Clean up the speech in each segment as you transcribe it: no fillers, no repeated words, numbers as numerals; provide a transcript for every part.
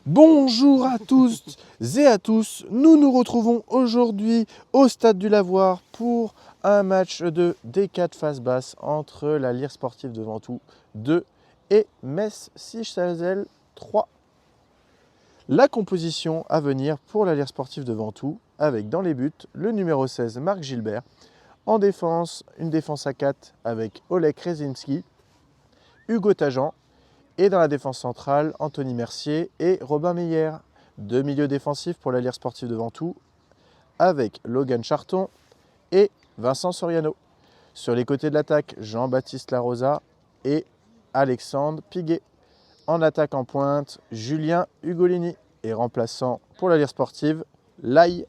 Bonjour à tous et à tous, nous nous retrouvons aujourd'hui au Stade du Lavoir pour un match de D4 face basse entre la Lyre Sportive de Ventoux 2 et Metz Sichazel 3. La composition à venir pour la Lyre Sportive de Ventoux avec dans les buts le numéro 16 Marc Gilbert, en défense une défense à 4 avec Oleg Rezinski, Hugo Tajan, et dans la défense centrale, Anthony Mercier et Robin Meyer. Deux milieux défensifs pour la Lyre Sportive de Ventoux avec Logan Charton et Vincent Soriano. Sur les côtés de l'attaque, Jean-Baptiste Larosa et Alexandre Piguet. En attaque en pointe, Julien Ugolini. Et remplaçant pour la Lyre Sportive, Laï.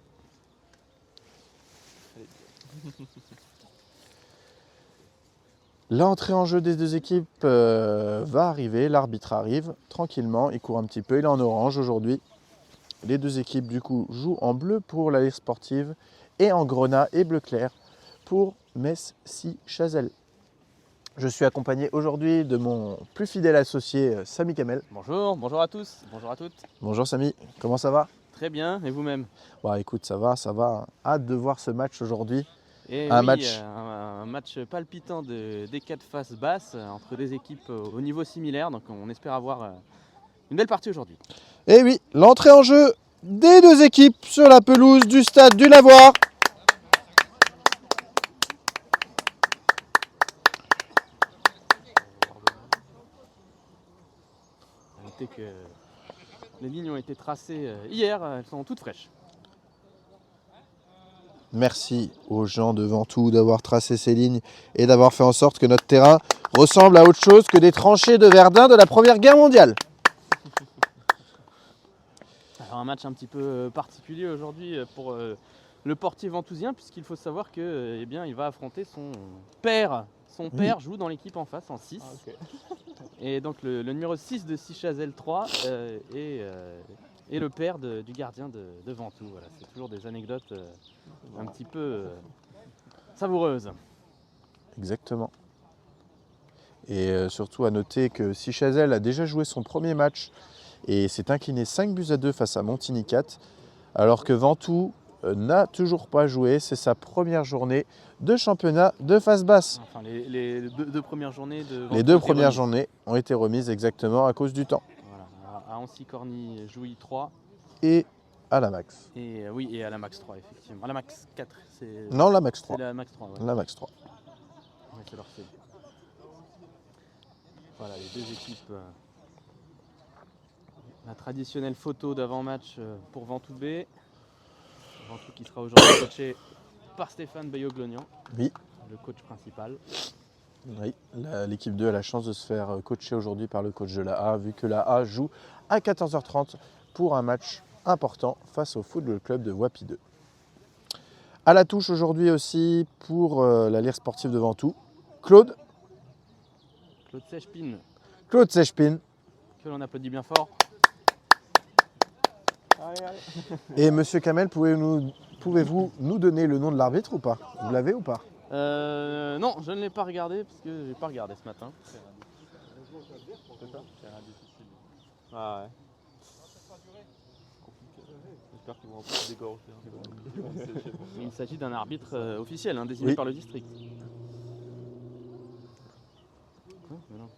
L'entrée en jeu des deux équipes va arriver, l'arbitre arrive tranquillement, il court un petit peu, il est en orange aujourd'hui. Les deux équipes du coup jouent en bleu pour la Lyre Sportive et en grenat et bleu clair pour Metz Sichazel. Je suis accompagné aujourd'hui de mon plus fidèle associé Samy Kamel. Bonjour, bonjour à tous, bonjour à toutes. Bonjour Samy, comment ça va? Très bien, et vous-même? Bah écoute, ça va. Hâte de voir ce match aujourd'hui. Et Un oui, match. un match palpitant de D4 face basse entre des équipes au niveau similaire, donc on espère avoir une belle partie aujourd'hui. Et oui, l'entrée en jeu des deux équipes sur la pelouse du Stade du Lavoir. Notez que les lignes ont été tracées hier, elles sont toutes fraîches. Merci aux gens de Ventoux d'avoir tracé ces lignes et d'avoir fait en sorte que notre terrain ressemble à autre chose que des tranchées de Verdun de la Première Guerre mondiale. Alors un match un petit peu particulier aujourd'hui pour le portier ventousien, puisqu'il faut savoir que eh bien, il va affronter son père. Son père joue dans l'équipe en face en 6. Ah, okay. Et donc le numéro 6 de Sichazel 3 est le père du gardien de Ventoux. Voilà, c'est toujours des anecdotes un petit peu savoureuses. Exactement. Et surtout à noter que Sichazel a déjà joué son premier match et s'est incliné 5-2 face à Montigny-4, alors que Ventoux n'a toujours pas joué. C'est sa première journée de championnat de face basse. Enfin, les deux premières journées de Ventoux. Les deux premières journées ont été remises exactement à cause du temps. Voilà, à Ancy-Corny, Jouy 3. Et à la Max. Et oui, et à la Max 3, effectivement. À la Max 4, c'est. Non, la Max 3. C'est la Max 3, ouais. La Max 3. Ouais, c'est leur CD. Voilà, les deux équipes. La traditionnelle photo d'avant-match pour Ventoux B. Ventoux qui sera aujourd'hui coaché par Stéphane Bayoglonian, oui, le coach principal. Oui, l'équipe 2 a la chance de se faire coacher aujourd'hui par le coach de la A, vu que la A joue à 14h30 pour un match important face au Football Club de Wapi 2. À la touche aujourd'hui aussi pour la Lyre Sportive de Ventoux, Claude Sechpin. Claude Sechpin. Que l'on applaudit bien fort. Allez. Et monsieur Kamel, pouvez-vous nous donner le nom de l'arbitre ou pas? Vous l'avez ou pas? Non, je ne l'ai pas regardé parce que je n'ai pas regardé ce matin. C'est ça? Ah ouais. J'espère qu'ils vont en dégorger. Il s'agit d'un arbitre officiel, désigné par le district. Non.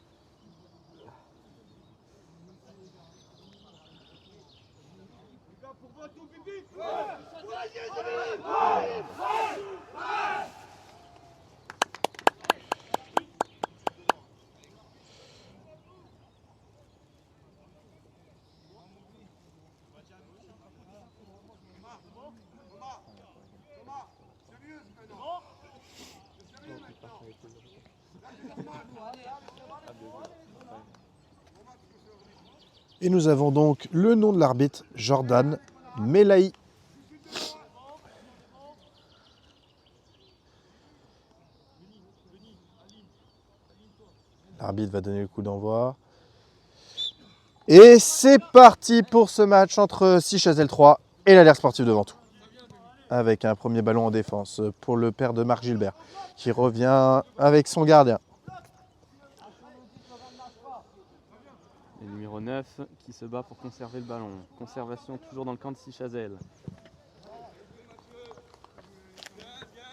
Et nous avons donc le nom de l'arbitre, Jordan Melaï. L'arbitre va donner le coup d'envoi. Et c'est parti pour ce match entre Sichazel 3 et la Lyre Sportive de Ventoux. Avec un premier ballon en défense pour le père de Marc Gilbert, qui revient avec son gardien. Le numéro numéro 9 qui se bat pour conserver le ballon. Conservation toujours dans le camp de Sichazel.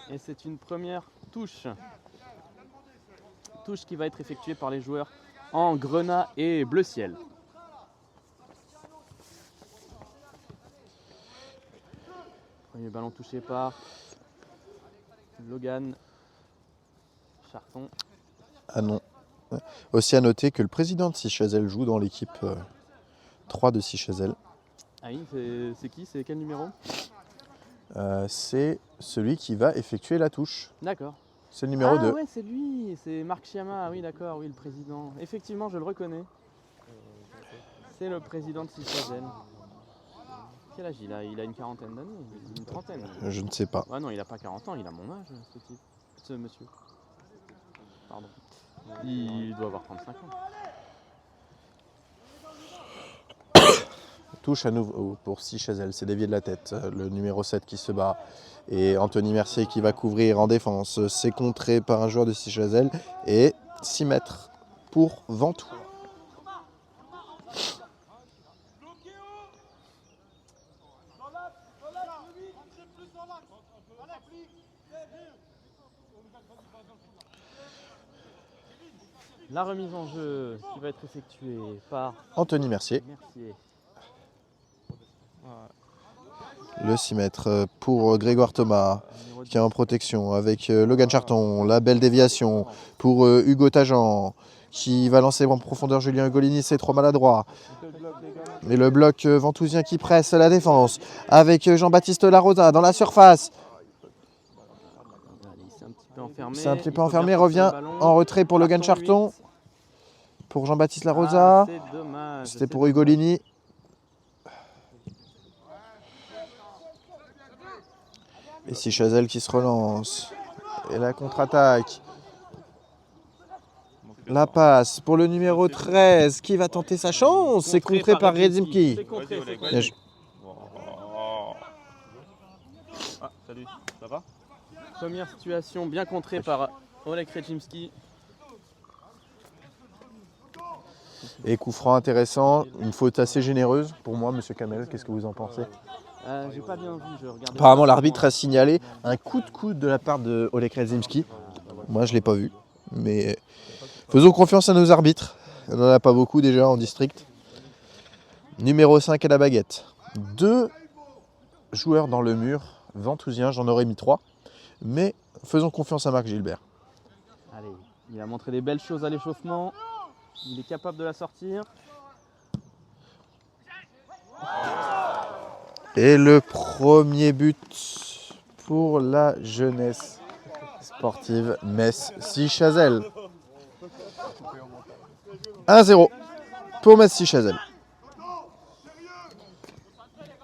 Et c'est une première touche. Touche qui va être effectuée par les joueurs en grenat et bleu ciel. Premier ballon touché par Logan Charton. Ah non. Aussi à noter que le président de Sichazel joue dans l'équipe 3 de Sichazel. Ah oui, c'est qui? C'est quel numéro? C'est celui qui va effectuer la touche. D'accord. C'est le numéro 2. Ah ouais, c'est lui, c'est Marc Chiama, ah oui d'accord, oui le président. Effectivement, je le reconnais. C'est le président de Sichazel. Quel âge il a? Il a une quarantaine d'années, une trentaine. Je ne sais pas. Ah non, il a pas 40 ans, il a mon âge, ce monsieur. Pardon. Il doit avoir 35 ans. Touche à nouveau pour Sichazel, c'est dévié de la tête. Le numéro 7 qui se bat. Et Anthony Mercier qui va couvrir en défense. C'est contré par un joueur de Sichazel. Et 6 mètres pour Ventoux. La remise en jeu qui va être effectuée par Anthony Mercier. Le 6 mètres pour Grégoire Thomas qui est en protection avec Logan Charton. La belle déviation pour Hugo Tajan qui va lancer en profondeur Julien Ugolini. C'est trop maladroit. Mais le bloc ventousien qui presse la défense avec Jean-Baptiste Larosa dans la surface. C'est un petit peu enfermé. Revient en retrait pour Logan Charton. Pour Jean-Baptiste Larosa. C'était pour Ugolini. Et Sichazel qui se relance. Et la contre-attaque. La passe pour le numéro 13 qui va tenter sa chance. C'est contré par Redzimki. Ah, salut, ça va? Première situation bien contrée par Oleg Redzimski. Et coup franc intéressant. Une faute assez généreuse pour moi, monsieur Kamel. Qu'est-ce que vous en pensez? J'ai pas bien vu, je regardais. Apparemment, l'arbitre a signalé un coup de coude de la part de Oleg Redzimski. Moi, je ne l'ai pas vu. Mais faisons confiance à nos arbitres. On n'en a pas beaucoup déjà en district. Numéro 5 à la baguette. 2 joueurs dans le mur. Ventousien, j'en aurais mis 3. Mais faisons confiance à Marc Gilbert. Allez, il a montré des belles choses à l'échauffement. Il est capable de la sortir. Et le premier but pour la jeunesse sportive Metz-Sichazel. 1-0 pour Metz-Sichazel.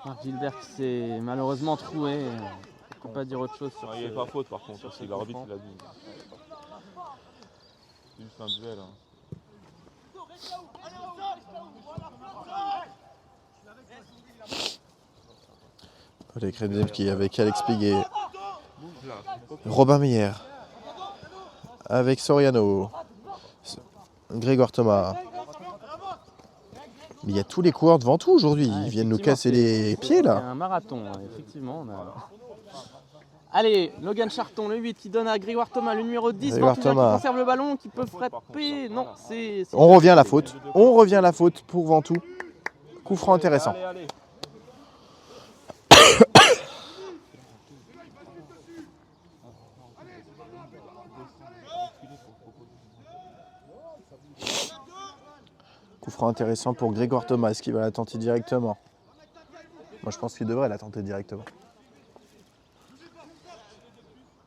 Marc Gilbert qui s'est malheureusement troué. On ne peut pas dire autre chose sur Il n'y avait pas faute par contre, c'est l'arbitre qui l'a dit. C'est juste un duel. Hein. Oleg Redzimski avec Alex Piguet. Robin Meyer. Avec Soriano. Grégoire Thomas. Mais il y a tous les coureurs devant tout aujourd'hui. Ils viennent nous casser les pieds là. C'est un marathon, effectivement. Allez, Logan Charton, le 8 qui donne à Grégoire Thomas, le numéro 10, Grégoire Ventousien qui Thomas. conserve le ballon, qui peut frapper. Non, c'est... On revient à la faute. On revient à la faute pour Ventoux. Coup franc intéressant. Allez, allez. Coup franc intéressant pour Grégoire Thomas qui va la tenter directement. Moi je pense qu'il devrait la tenter directement.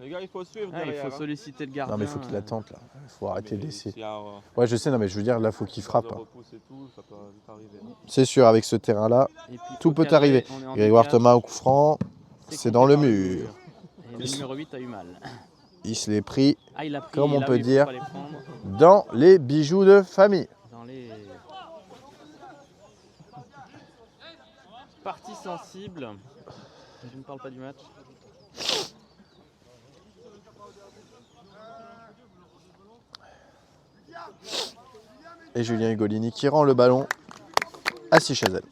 Les gars, il faut suivre Ah, il derrière. faut solliciter le gardien. Non mais il faut qu'il la tente là. Il faut arrêter Mais d'essayer. s'il y a, Ouais je sais, non mais je veux dire là il faut qu'il frappe. de repousse et tout, ça peut vite arriver. C'est sûr avec ce terrain là, Et puis, tout faut peut cadrer, arriver. on est en Grégoire décalage. Thomas au coup franc, c'est contré dans le par mur. Et le numéro 8 a eu mal. Il se l'est pris Ah, il a pris, Comme on là, peut oui, faut dire. pas les prendre dans les bijoux de famille. dans les parties sensibles. Je ne parle pas du match. Et Julien Ugolini qui rend le ballon à Sichazel.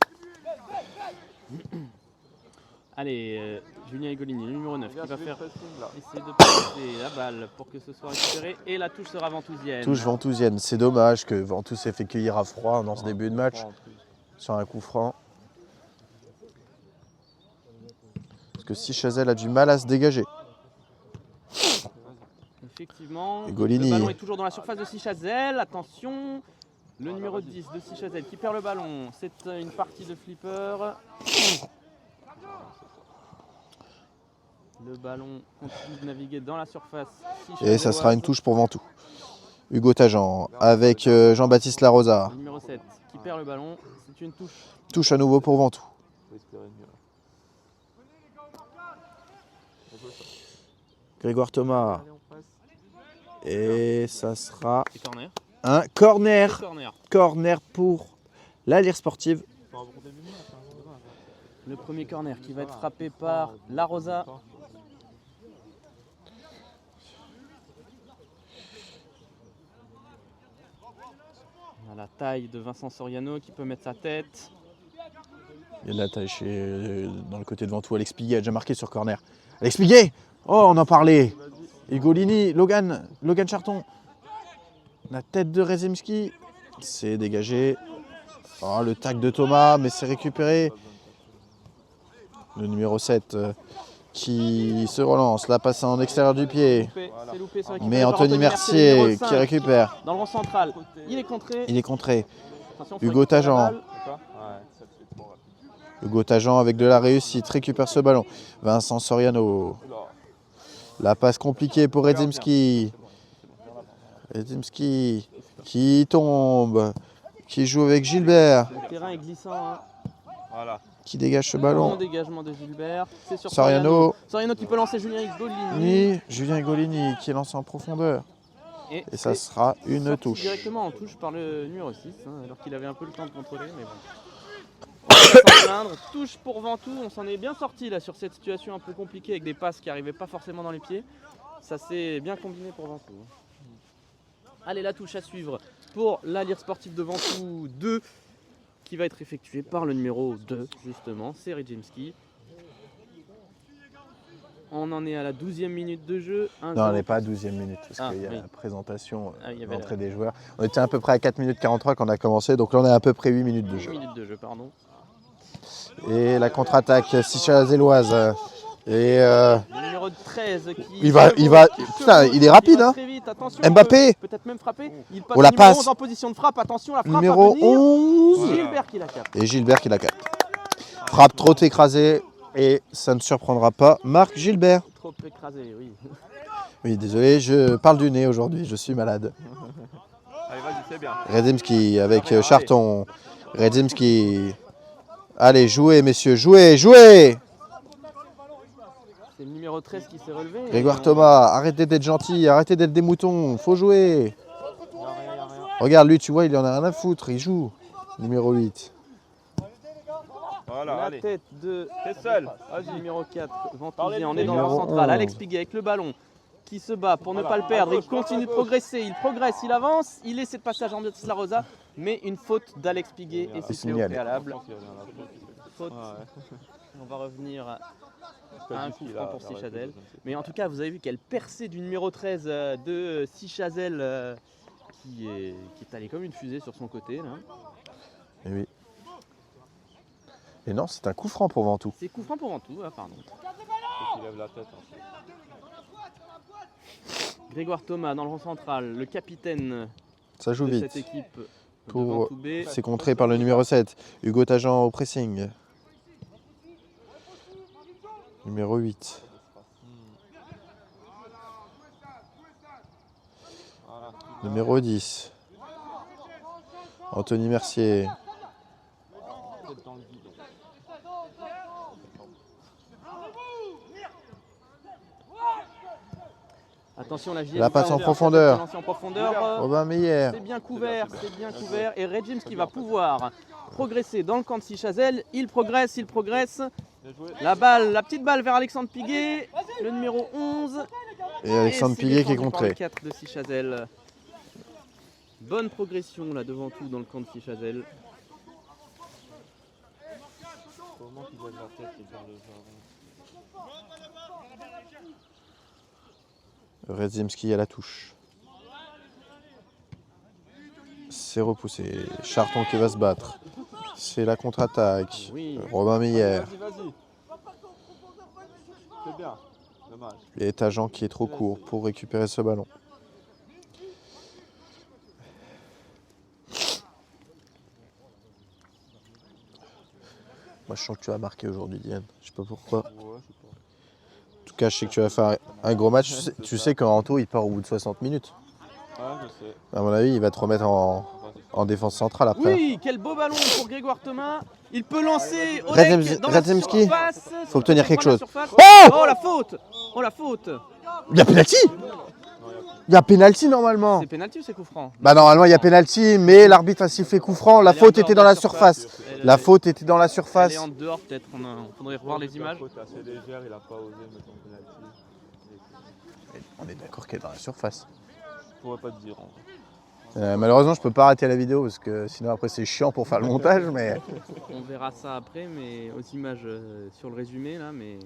Allez, Julien Higolini, le numéro 9, Les gars, qui va suivez faire le pressing, là. essayer de passer la balle pour que ce soit récupéré. Et la touche sera ventousienne. Touche ventousienne. C'est dommage que Ventoux s'est fait cueillir à froid dans ce début de match sur un coup franc. Parce que Sichazel a du mal à se dégager. Effectivement, Higolini. le ballon est toujours dans la surface de Sichazel. Attention, le numéro 10 de Sichazel qui perd le ballon. C'est une partie de flipper. Le ballon continue de naviguer dans la surface. Et ça sera une touche pour Ventoux. Hugo Tajan avec Jean-Baptiste Larosa. Le numéro 7 qui perd le ballon. C'est une touche. Touche à nouveau pour Ventoux. Faut espérer mieux. Grégoire Thomas. Allez, on presse. Et ça sera Et corner. un corner. Corner. Corner pour la Lire Sportive. Faut aborder le mieux, ça, c'est dommage. Le premier corner qui va être frappé par Larosa. À la taille de Vincent Soriano qui peut mettre sa tête. Il y a de la taille dans le côté de Ventoux. Alex Piguet a déjà marqué sur corner. Alex Piguet. Oh, on en parlait. Higolini, Logan Charton. La tête de Rezemski. C'est dégagé. Oh, le tac de Thomas, mais c'est récupéré. Le numéro 7 qui se relance. La passe en extérieur du pied. C'est loupé, c'est récupéré Mais par Anthony Mercier numéro qui 5, récupère. dans le rang central. Il est contré. Il est contré. Attention, faut Hugo récupérer la Tajan. balle. D'accord. Ouais, ça c'est trop rapide. Hugo Tajan avec de la réussite récupère ce ballon. Vincent Soriano. Oula. La passe compliquée pour Rezemski. Rezemski qui tombe. Qui joue avec Gilbert. Le terrain est glissant. Hein. Voilà. Qui dégage ce Bon ballon. dégagement de Gilbert. C'est sur Soriano. Soriano qui peut lancer Julien Higolini. Ni Julien Higolini qui est lancé en profondeur. Et ça c'est sera une sorti touche. directement en touche par le numéro 6, hein, alors qu'il avait un peu le temps de contrôler. Mais bon. On va pas s'en plaindre. Touche pour Ventoux. On s'en est bien sorti là sur cette situation un peu compliquée avec des passes qui n'arrivaient pas forcément dans les pieds. Ça s'est bien combiné pour Ventoux. Allez, la touche à suivre pour la Lire Sportive de Ventoux 2 qui va être effectuée par le numéro 2 justement, c'est Rezemski. On en est à la 12e minute de jeu. Non, on n'est pas à 12e minute parce Ah, qu'il y a oui. la présentation, Ah, il y avait l'entrée des joueurs. On était à peu près à 4 minutes 43 quand on a commencé, donc là on est à peu près 8 minutes de 8 jeu. minutes de jeu, pardon. Et la contre-attaque Sichazelloise. Et Le numéro 13 qui. il va, putain, il est rapide, hein. Très vite, attention, Mbappé. peut-être même frapper. Il passe Oh, la au numéro passe. 11 en position de frappe. Attention, la frappe Numéro à venir. 11. Gilbert qui la capte. Et Gilbert qui la capte. Frappe trop écrasée et ça ne surprendra pas Marc Gilbert. Trop écrasé, oui. Oui, désolé, je parle du nez aujourd'hui, je suis malade. Allez, vas-y, c'est bien. Rezemski avec Allez. Charton. Rezemski. Allez, jouez messieurs, jouez, jouez. C'est le numéro 13 qui s'est relevé. Grégoire Thomas, arrêtez d'être gentil, arrêtez d'être des moutons, faut jouer. Regarde, lui, tu vois, il en a rien à foutre, il joue. Numéro 8. Voilà, La allez. tête de T'es seul. vas-y, numéro 4, Ventousien. Parlez On du est dans le numéro rang central. 11. Alex Piguet avec le ballon qui se bat pour ne Voilà, pas le perdre. à gauche, Il continue de à gauche. progresser, il progresse, il avance. Il laisse cette passage en Jean-Baptiste Larosa, mais une faute d'Alex Piguet et c'est au signalé. préalable. Attention, s'il y a un Faute. Ouais. On va revenir à Pas un du coup tout, franc là, pour là, Sichazel. je ne sais Mais en tout cas, vous avez vu quelle percée du numéro 13 de Sichazel qui est allé comme une fusée sur son côté. Là. Et oui. Et non, c'est un coup franc pour Ventoux. C'est coup franc pour Ventoux, pardon. Faut qu'il lève la tête. Hein. Grégoire Thomas dans le rang central, le capitaine Ça joue de vite. cette équipe de Pour- Ventoux B. C'est contré par le numéro 7. Hugo Tajan au pressing. Numéro 8. Voilà. Numéro 10. Anthony Mercier. Tête dans le guidon. Attention la La passe en profondeur. Lancé en profondeur. Robin Meyer. C'est bien couvert, c'est bien couvert. Et Rezemski qui va pouvoir progresser dans le camp de Sichazel. Il progresse, il progresse. Bien joué. La balle, la petite balle vers Alexandre Piguet, le numéro 11. Et Alexandre Et c'est Piguet qui est défendu par le contré. 4 de Sichazel. Bonne progression là devant tout dans le camp de Sichazel. tête et vers le jardin. Redzimski à la touche. C'est repoussé. Charton qui va se battre. C'est la contre-attaque. Oui. Robin Meyer. Vas-y, vas-y. C'est bien. Dommage. Et Tajan qui est trop court pour récupérer ce ballon. Moi je sens que tu vas marquer aujourd'hui, Diane. Je sais pas pourquoi. Ouais, je sais pas. En tout cas, je sais que tu vas faire un gros match. Tu sais qu'Anto il part au bout de 60 minutes. Ouais, je sais. À mon avis, il va te remettre en défense centrale après. Oui, quel beau ballon pour Grégoire Thomas. Il peut lancer Redzimski, faut obtenir quelque chose. Oh la faute. Oh la faute. Il y a pénalty. Il y a pénalty normalement. C'est pénalty ou c'est coup franc? Bah normalement il y a pénalty, mais l'arbitre a sifflé coup franc. La faute était dans la surface. La faute était dans la Elle surface. est en dehors peut-être, on faudrait revoir les images. La faute est assez légère, il a pas osé mettre son penalty. On est d'accord qu'elle est dans la surface. Je pourrais pas te dire. Malheureusement, je peux pas arrêter la vidéo parce que sinon après c'est chiant pour faire le montage. Mais On verra ça après, mais aux images sur le résumé là, mais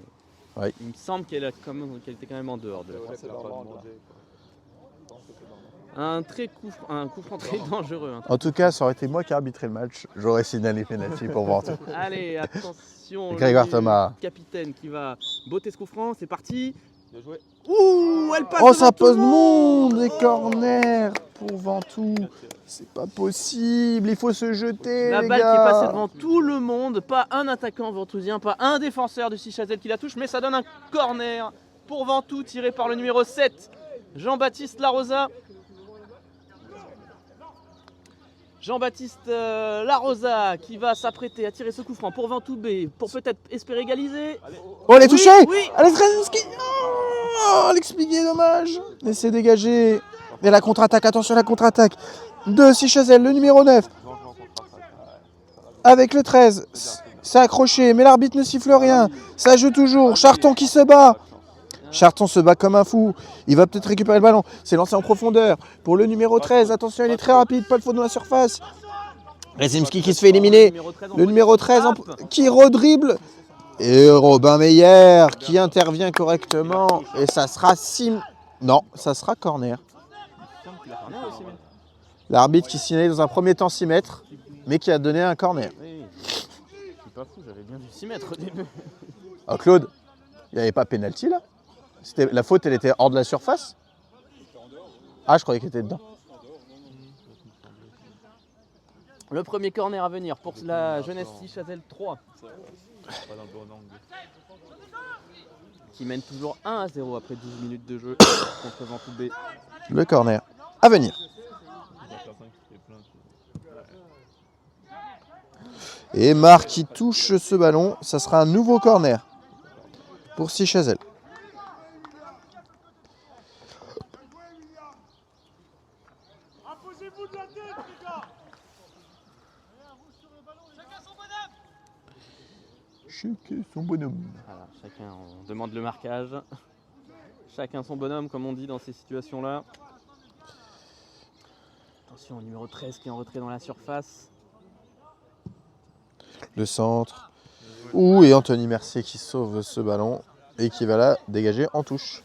Ouais. il me semble qu'elle était quand même en dehors de la Ouais, c'est normal. un coup franc très dangereux. Hein. en tout cas, ça aurait été moi qui arbitrais le match. J'aurais signalé pénalty pour voir tout. Allez, attention. Grégoire le Thomas. Capitaine qui va botter ce coup franc, c'est parti. Bien joué. Ouh, elle passe. Oh, devant ça tout le pose monde et corner pour Ventoux. C'est pas possible. Il faut se jeter. La les balle qui gars. est passée devant tout le monde, pas un attaquant ventousien, pas un défenseur de Sichazel qui la touche, mais ça donne un corner pour Ventoux tiré par le numéro 7, Jean-Baptiste Larosa. Jean-Baptiste Larosa qui va s'apprêter à tirer ce coup franc pour Ventoux B, pour peut-être espérer égaliser. Oh, elle est touchée. Oui, Alex Redzimski. Oh, Alex Piguet, dommage. Laissez dégager. Et la contre-attaque, attention à la contre-attaque de Sichazel, le numéro 9. Avec le 13. C'est accroché, mais l'arbitre ne siffle rien. Ça joue toujours. Charton qui se bat. Charton se bat comme un fou. Il va peut-être récupérer le ballon. C'est lancé en profondeur pour le numéro 13. Attention, il est très rapide. Pas de faute dans la surface. Redzimski qui se fait éliminer. Le numéro 13 qui redribble. Et Robin Meyer qui intervient correctement. Et ça sera Non, ça sera corner. L'arbitre qui signalait dans un premier temps 6 mètres, mais qui a donné un corner. Oui, je suis pas fou, j'avais bien vu 6 mètres au début. Ah, Claude, il n'y avait pas pénalty là? La faute, elle était hors de la surface? Ah, je croyais qu'elle était dedans. Le premier corner à venir pour la jeunesse Sichazel 3. Pas dans le bon angle. Qui mène toujours 1-0 après 12 minutes de jeu contre Ventoux B. Le corner à venir. Et Marc qui touche ce ballon, ça sera un nouveau corner pour Sichazel. Apposez-vous de la tête, les gars. Chacun son bonhomme. Voilà, chacun, on demande le marquage. Chacun son bonhomme, comme on dit dans ces situations-là. Attention au numéro 13 qui est en retrait dans la surface. Le centre. Ouh, et Anthony Mercier qui sauve ce ballon et qui va la dégager en touche.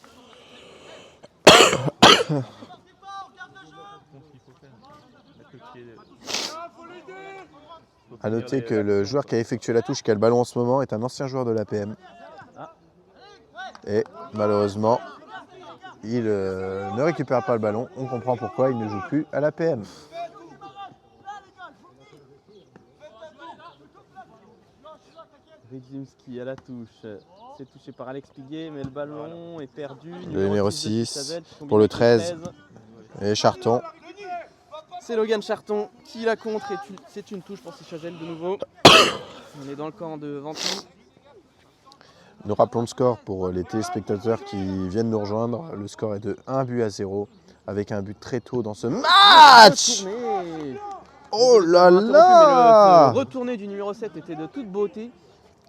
A noter que le joueur qui a effectué la touche, qui a le ballon en ce moment, est un ancien joueur de l'APM. Et malheureusement, il ne récupère pas le ballon. On comprend pourquoi il ne joue plus à l'APM. Redzimski à la touche. C'est touché par Alex Piguet, mais le ballon est perdu. Le numéro 6 de 6 Sichazel, pour le 13. Et Charton. C'est Logan Charton qui la contre et c'est une touche pour Sichazel de nouveau. On est dans le camp de Ventoux. Nous rappelons le score pour les téléspectateurs qui viennent nous rejoindre. Le score est de 1-0 avec un but très tôt dans ce match. Retourné. Oh là Mais là, le retourné du numéro 7 était de toute beauté.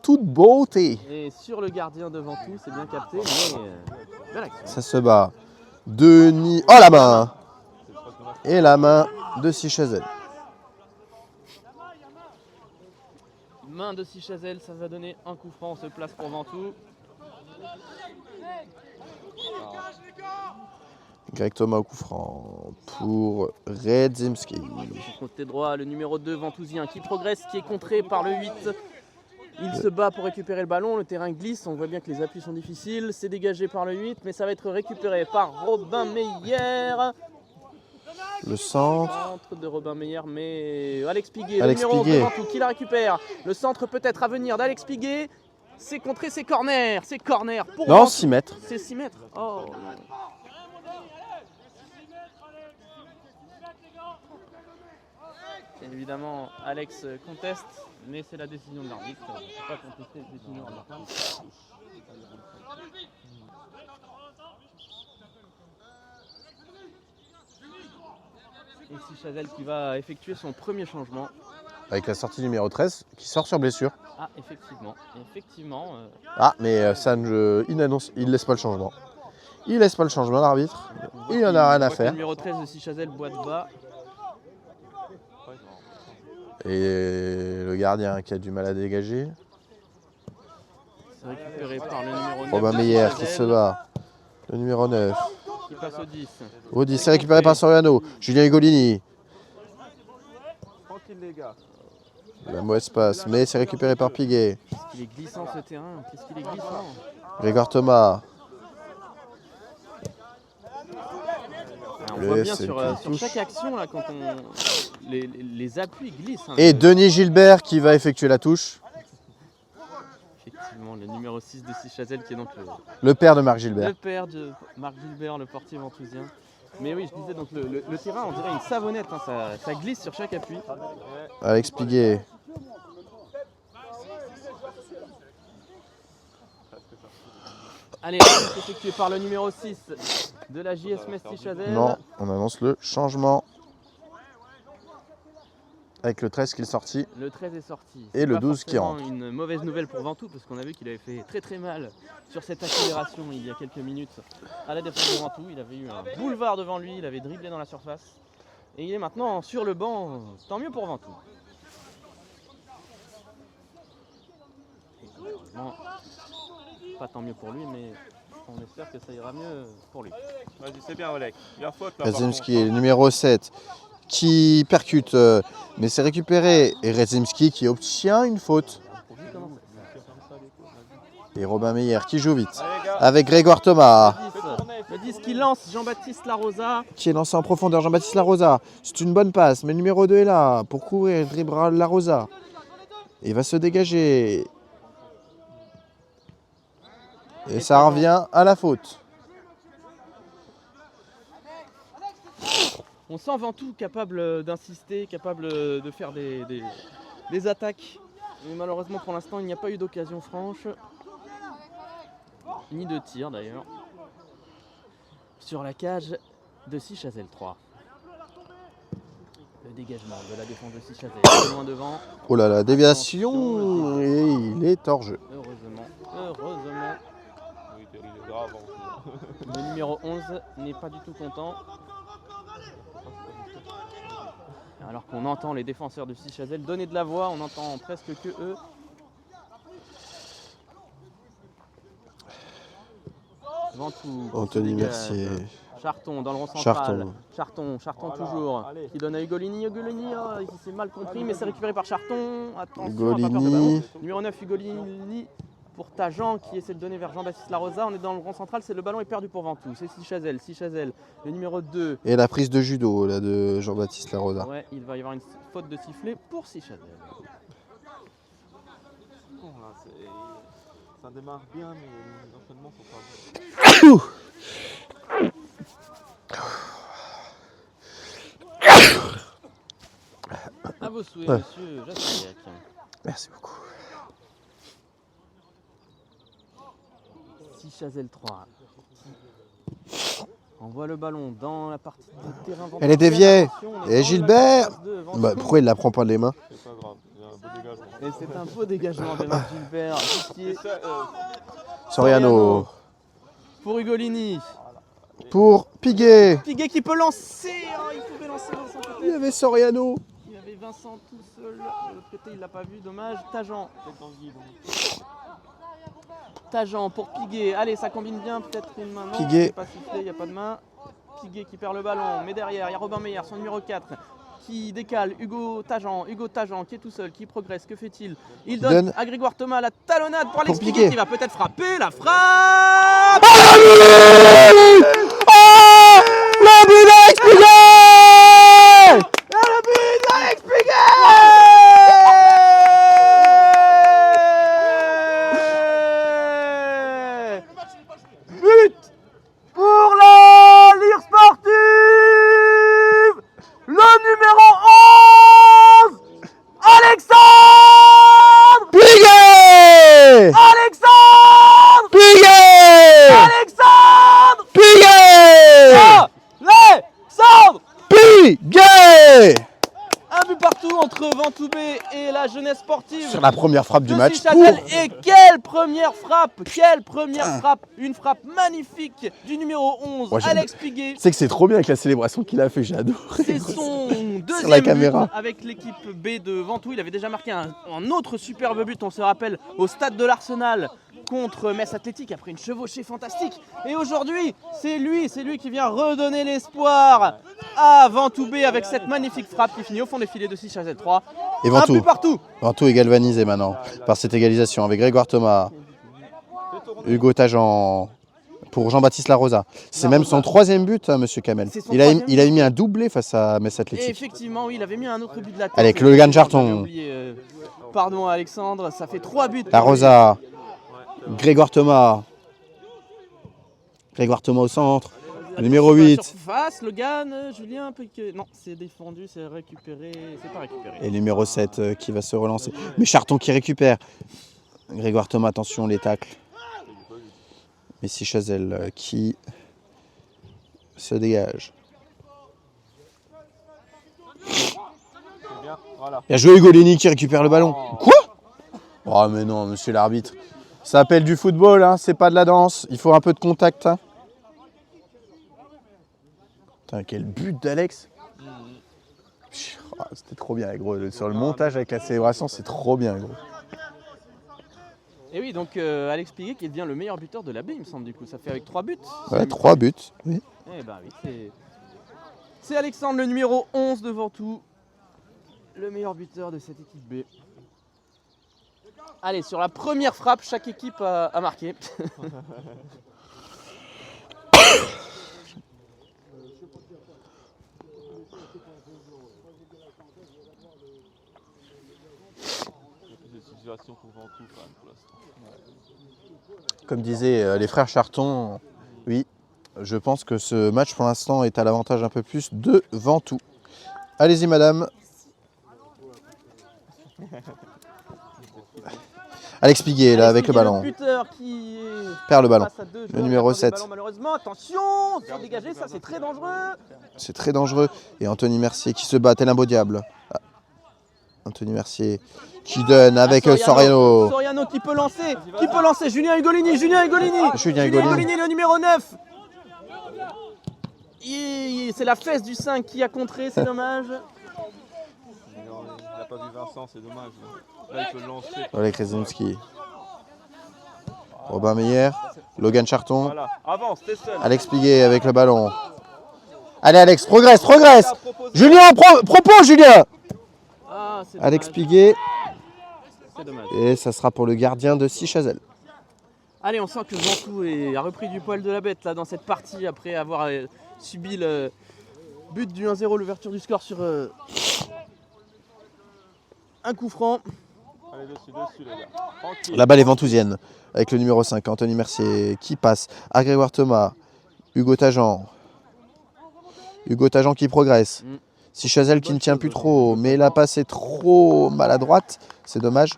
toute beauté. Et sur le gardien de Ventoux, c'est bien capté, mais belle action. Ça se bat. Denis. Oh, la main. Et la main de Sichazel. main de Sichazel, ça va donner un coup franc, on se place pour Ventoux. Greg Thomas au coup franc pour Redzimski. Côté droit, le numéro 2, Ventousien, qui progresse, qui est contré par le 8. Il se bat pour récupérer le ballon, le terrain glisse, on voit bien que les appuis sont difficiles. C'est dégagé par le 8, mais ça va être récupéré par Robin Meyer. Le centre. Centre de Robin Meyer, mais Alex Piguet, Alex le numéro 11 Piguet. de Ventoux, qui la récupère. Le centre peut-être à venir d'Alex Piguet. C'est contré, c'est corner pour Non, Ventoux. 6 mètres. C'est 6 mètres. Oh non. Bien évidemment, Alex conteste, mais c'est la décision de l'arbitre. Je ne peux pas contester la décision de l'arbitre. Et Sichazel qui va effectuer son premier changement. Avec la sortie numéro 13 qui sort sur blessure. Ah, effectivement. Ah, mais ça il laisse pas le changement. Il laisse pas le changement, l'arbitre. Il en a rien à faire. Le numéro 13 de Sichazel boite bas. Et le gardien qui a du mal à dégager. C'est récupéré par le numéro 9. Robin de Meyer qui Sichazel, se bat. Le numéro 9. qui passe au 10. Au 10, c'est récupéré par Soriano. Julien Hugolini. Tranquille les gars. La mauvaise passe, mais c'est récupéré par Piguet. Qu'est-ce qu'il est glissant ce terrain. Qu'est-ce qu'il est glissant. Grégoire Thomas. On Le voit bien c'est sur, une sur touche. chaque action là, quand les appuis glissent. Hein. Et Denis Gilbert qui va effectuer la touche. Effectivement, le numéro 6 de Sichazel qui est donc Le père de Marc le Gilbert. père de Marc Gilbert, le portier ventousien. Mais oui, je disais, donc le terrain, on dirait une savonnette, hein, ça glisse sur chaque appui. Alex Piguet. Allez, c'est effectué par le numéro 6 de la JS Metz Sichazel. Non, on annonce le changement. Avec le 13 qui est sorti. Le 13 est sorti. Et C'est le pas 12 qui forcément rentre. Une mauvaise nouvelle pour Ventoux parce qu'on a vu qu'il avait fait très très mal sur cette accélération il y a quelques minutes à la défense de Ventoux. Il avait eu un boulevard devant lui, il avait dribblé dans la surface. Et il est maintenant sur le banc, tant mieux pour Ventoux. Malheureusement, pas tant mieux pour lui, mais on espère que ça ira mieux pour lui. Vas-y, c'est bien Oleg. Il y a faute là. par Redzimski, contre. le numéro 7, qui percute, mais c'est récupéré. Et Redzimski qui obtient une faute. Et Robin Meyer qui joue vite. Allez les gars. Avec Grégoire Thomas, Le 10 qui lance Jean-Baptiste Larosa. qui est lancé en profondeur. Jean-Baptiste Larosa, c'est une bonne passe. Mais le numéro 2 est là pour couvrir. Il dribbera Larosa. Et il va se dégager. Et ça revient à la faute. On sent Ventoux capable d'insister, capable de faire des attaques. Mais malheureusement pour l'instant il n'y a pas eu d'occasion franche. Ni de tir d'ailleurs. Sur la cage de Sichazel 3. Le dégagement de la défense de Sichazel. Loin devant. Oh là là, déviation. Et il est hors jeu. Heureusement. Oui, il est grave. hein. Le numéro 11 n'est pas du tout content. Alors qu'on entend les défenseurs de Sichazel donner de la voix, on entend presque que eux. Ventoux. Anthony qui dégage. Mercier. Charton dans le rond central. Charton. Charton Voilà, toujours. allez. Qui donne à Ugolini. Ugolini, il s'est mal compris, mais c'est récupéré par Charton. Attention, Ugolini. à pas perdre le ballon. Numéro 9, Ugolini. Pour Tajan qui essaie de donner vers Jean-Baptiste Larosa. On est dans le rond central, le ballon est perdu pour Ventoux. C'est Sichazel. Le numéro 2. Et la prise de judo là, de Jean-Baptiste Larosa. Ouais, il va y avoir une faute de sifflet pour Sichazel. Bon, là, ça démarre bien, mais les enchaînements sont pas bons. À vos souhaits, Ouais. monsieur Jasseriac. Merci beaucoup. Sichazel 3. Envoie le ballon dans la partie de terrain. Elle est déviée. Attention, on est Et dans la Gilbert. surface de Ventoux. Bah, pourquoi il la prend pas les mains? C'est pas grave, il y a un beau dégagement. Et c'est un beau dégagement de Marc Gilbert. Pistier C'est ça, Soriano. pour Ugolini. Pour Piguet. Piguet qui peut lancer. Oh, il pouvait lancer de son côté. Il y avait Soriano. Il avait Vincent tout seul. De l'autre côté, il l'a pas vu, dommage. Tajan. Tête dans le guidon. Tajan pour Piguet. Allez, ça combine bien. Peut-être une main. Non, Piguet. c'est pas sifflé, il n'y a pas de main. Piguet qui perd le ballon. Mais derrière, il y a Robin Meyer, son numéro 4. Qui décale Hugo Tajan qui est tout seul, qui progresse, que fait-il? Il donne à Grégoire Thomas la talonnade pour Alex Piguet qui va peut-être frapper, la frappe. Le but d'Alex Piguet! Le but d'Alex Piguet! But pour la Lire Sportive! Le numéro 11, Alexandre Piguet! Alexandre Piguet! Alexandre Piguet! Alexandre Piguet! Un but partout entre Ventoubé et la jeunesse sportive. Sur la première frappe du de match. Sichazel. Et quelle première frappe! Quelle première frappe! Une frappe magnifique du numéro 11, Ouais, Alex Piguet. C'est que c'est trop bien avec la célébration qu'il a fait, j'ai adoré. C'est son deuxième la but caméra. avec l'équipe B de Ventoux. Il avait déjà marqué un autre superbe but, on se rappelle, au stade de l'Arsenal contre Metz Athlétique après une chevauchée fantastique. Et aujourd'hui, c'est lui qui vient redonner l'espoir à Ventoux B avec cette magnifique frappe qui finit au fond des filets de 6 à Z3. Et Un Ventoux. but partout. Ventoux est galvanisé maintenant par cette égalisation avec Grégoire Thomas, Hugo Tajan pour Jean-Baptiste Larosa. C'est même son troisième but, hein, monsieur Kamel. C'est son Il a troisième mis un doublé face à Metz Et Athlétique. effectivement, oui, il avait mis un autre but de la tête. Avec le Logan Charton. J'avais oublié, pardon Alexandre, ça fait 3 buts. Larosa, Grégoire Thomas. Grégoire Thomas au centre. Le numéro 8. Surface, Logan, Julien, non, c'est défendu, c'est récupéré, c'est pas récupéré. Et le numéro 7 qui va se relancer. Mais Charton qui récupère. Grégoire Thomas, attention les tacles. Messi Chazelle qui se dégage. C'est bien, voilà. Bien joué Ugolini qui récupère le ballon. Quoi? Oh mais non, monsieur l'arbitre. Ça appelle du football, hein, c'est pas de la danse. Il faut un peu de contact. Hein. Putain, quel but d'Alex. Oh, c'était trop bien, gros. Sur le montage avec la célébration, c'est trop bien, gros. Et oui, donc Alex Piguet qui devient le meilleur buteur de la baie, il me semble, du coup. Ça fait avec 3 buts. Ouais, 3 buts. Oui. Eh ben oui, c'est Alexandre, le numéro 11 de Ventoux, le meilleur buteur de cette équipe B. Allez, sur la première frappe, chaque équipe a marqué. Situation pour Ventoux quand même pour l'instant. Comme disaient les frères Charton, oui, je pense que ce match pour l'instant est à l'avantage un peu plus de Ventoux. Allez-y madame. Alex Piguet là avec le ballon. Le buteur qui Perd le ballon. face à deux Le joueurs numéro qui perdent 7. le ballon, malheureusement, attention, faut dégager, ça c'est très dangereux. C'est très dangereux. Et Anthony Mercier qui se bat tel un beau diable. Ah. Anthony Mercier qui donne avec Soriano. Soriano qui peut lancer, Julien Ugolini, Julien Ugolini. le numéro 9. C'est la fesse du 5 qui a contré, c'est dommage. Il n'a pas vu Vincent, c'est dommage. Là, il peut le lancer. Oleg Krasnowski. Robin Meyer. Logan Charton. Voilà, avance, t'es seul. Alex Piguet avec le ballon. Allez Alex, progresse. Julien, propos Julien. Ah, c'est Alex dommage. Piguet. C'est dommage. Et ça sera pour le gardien de Sichazel. Allez, on sent que Ventoux a repris du poil de la bête là dans cette partie après avoir subi le but du 1-0, l'ouverture du score sur un coup franc. Allez, dessus, les gars. Tranquille. La balle est ventousienne avec le numéro 5, Anthony Mercier, qui passe à Grégoire Thomas, Hugo Tajan. Hugo Tajan qui progresse. Sichazel qui ne tient plus trop, mais la passe est trop maladroite. C'est dommage.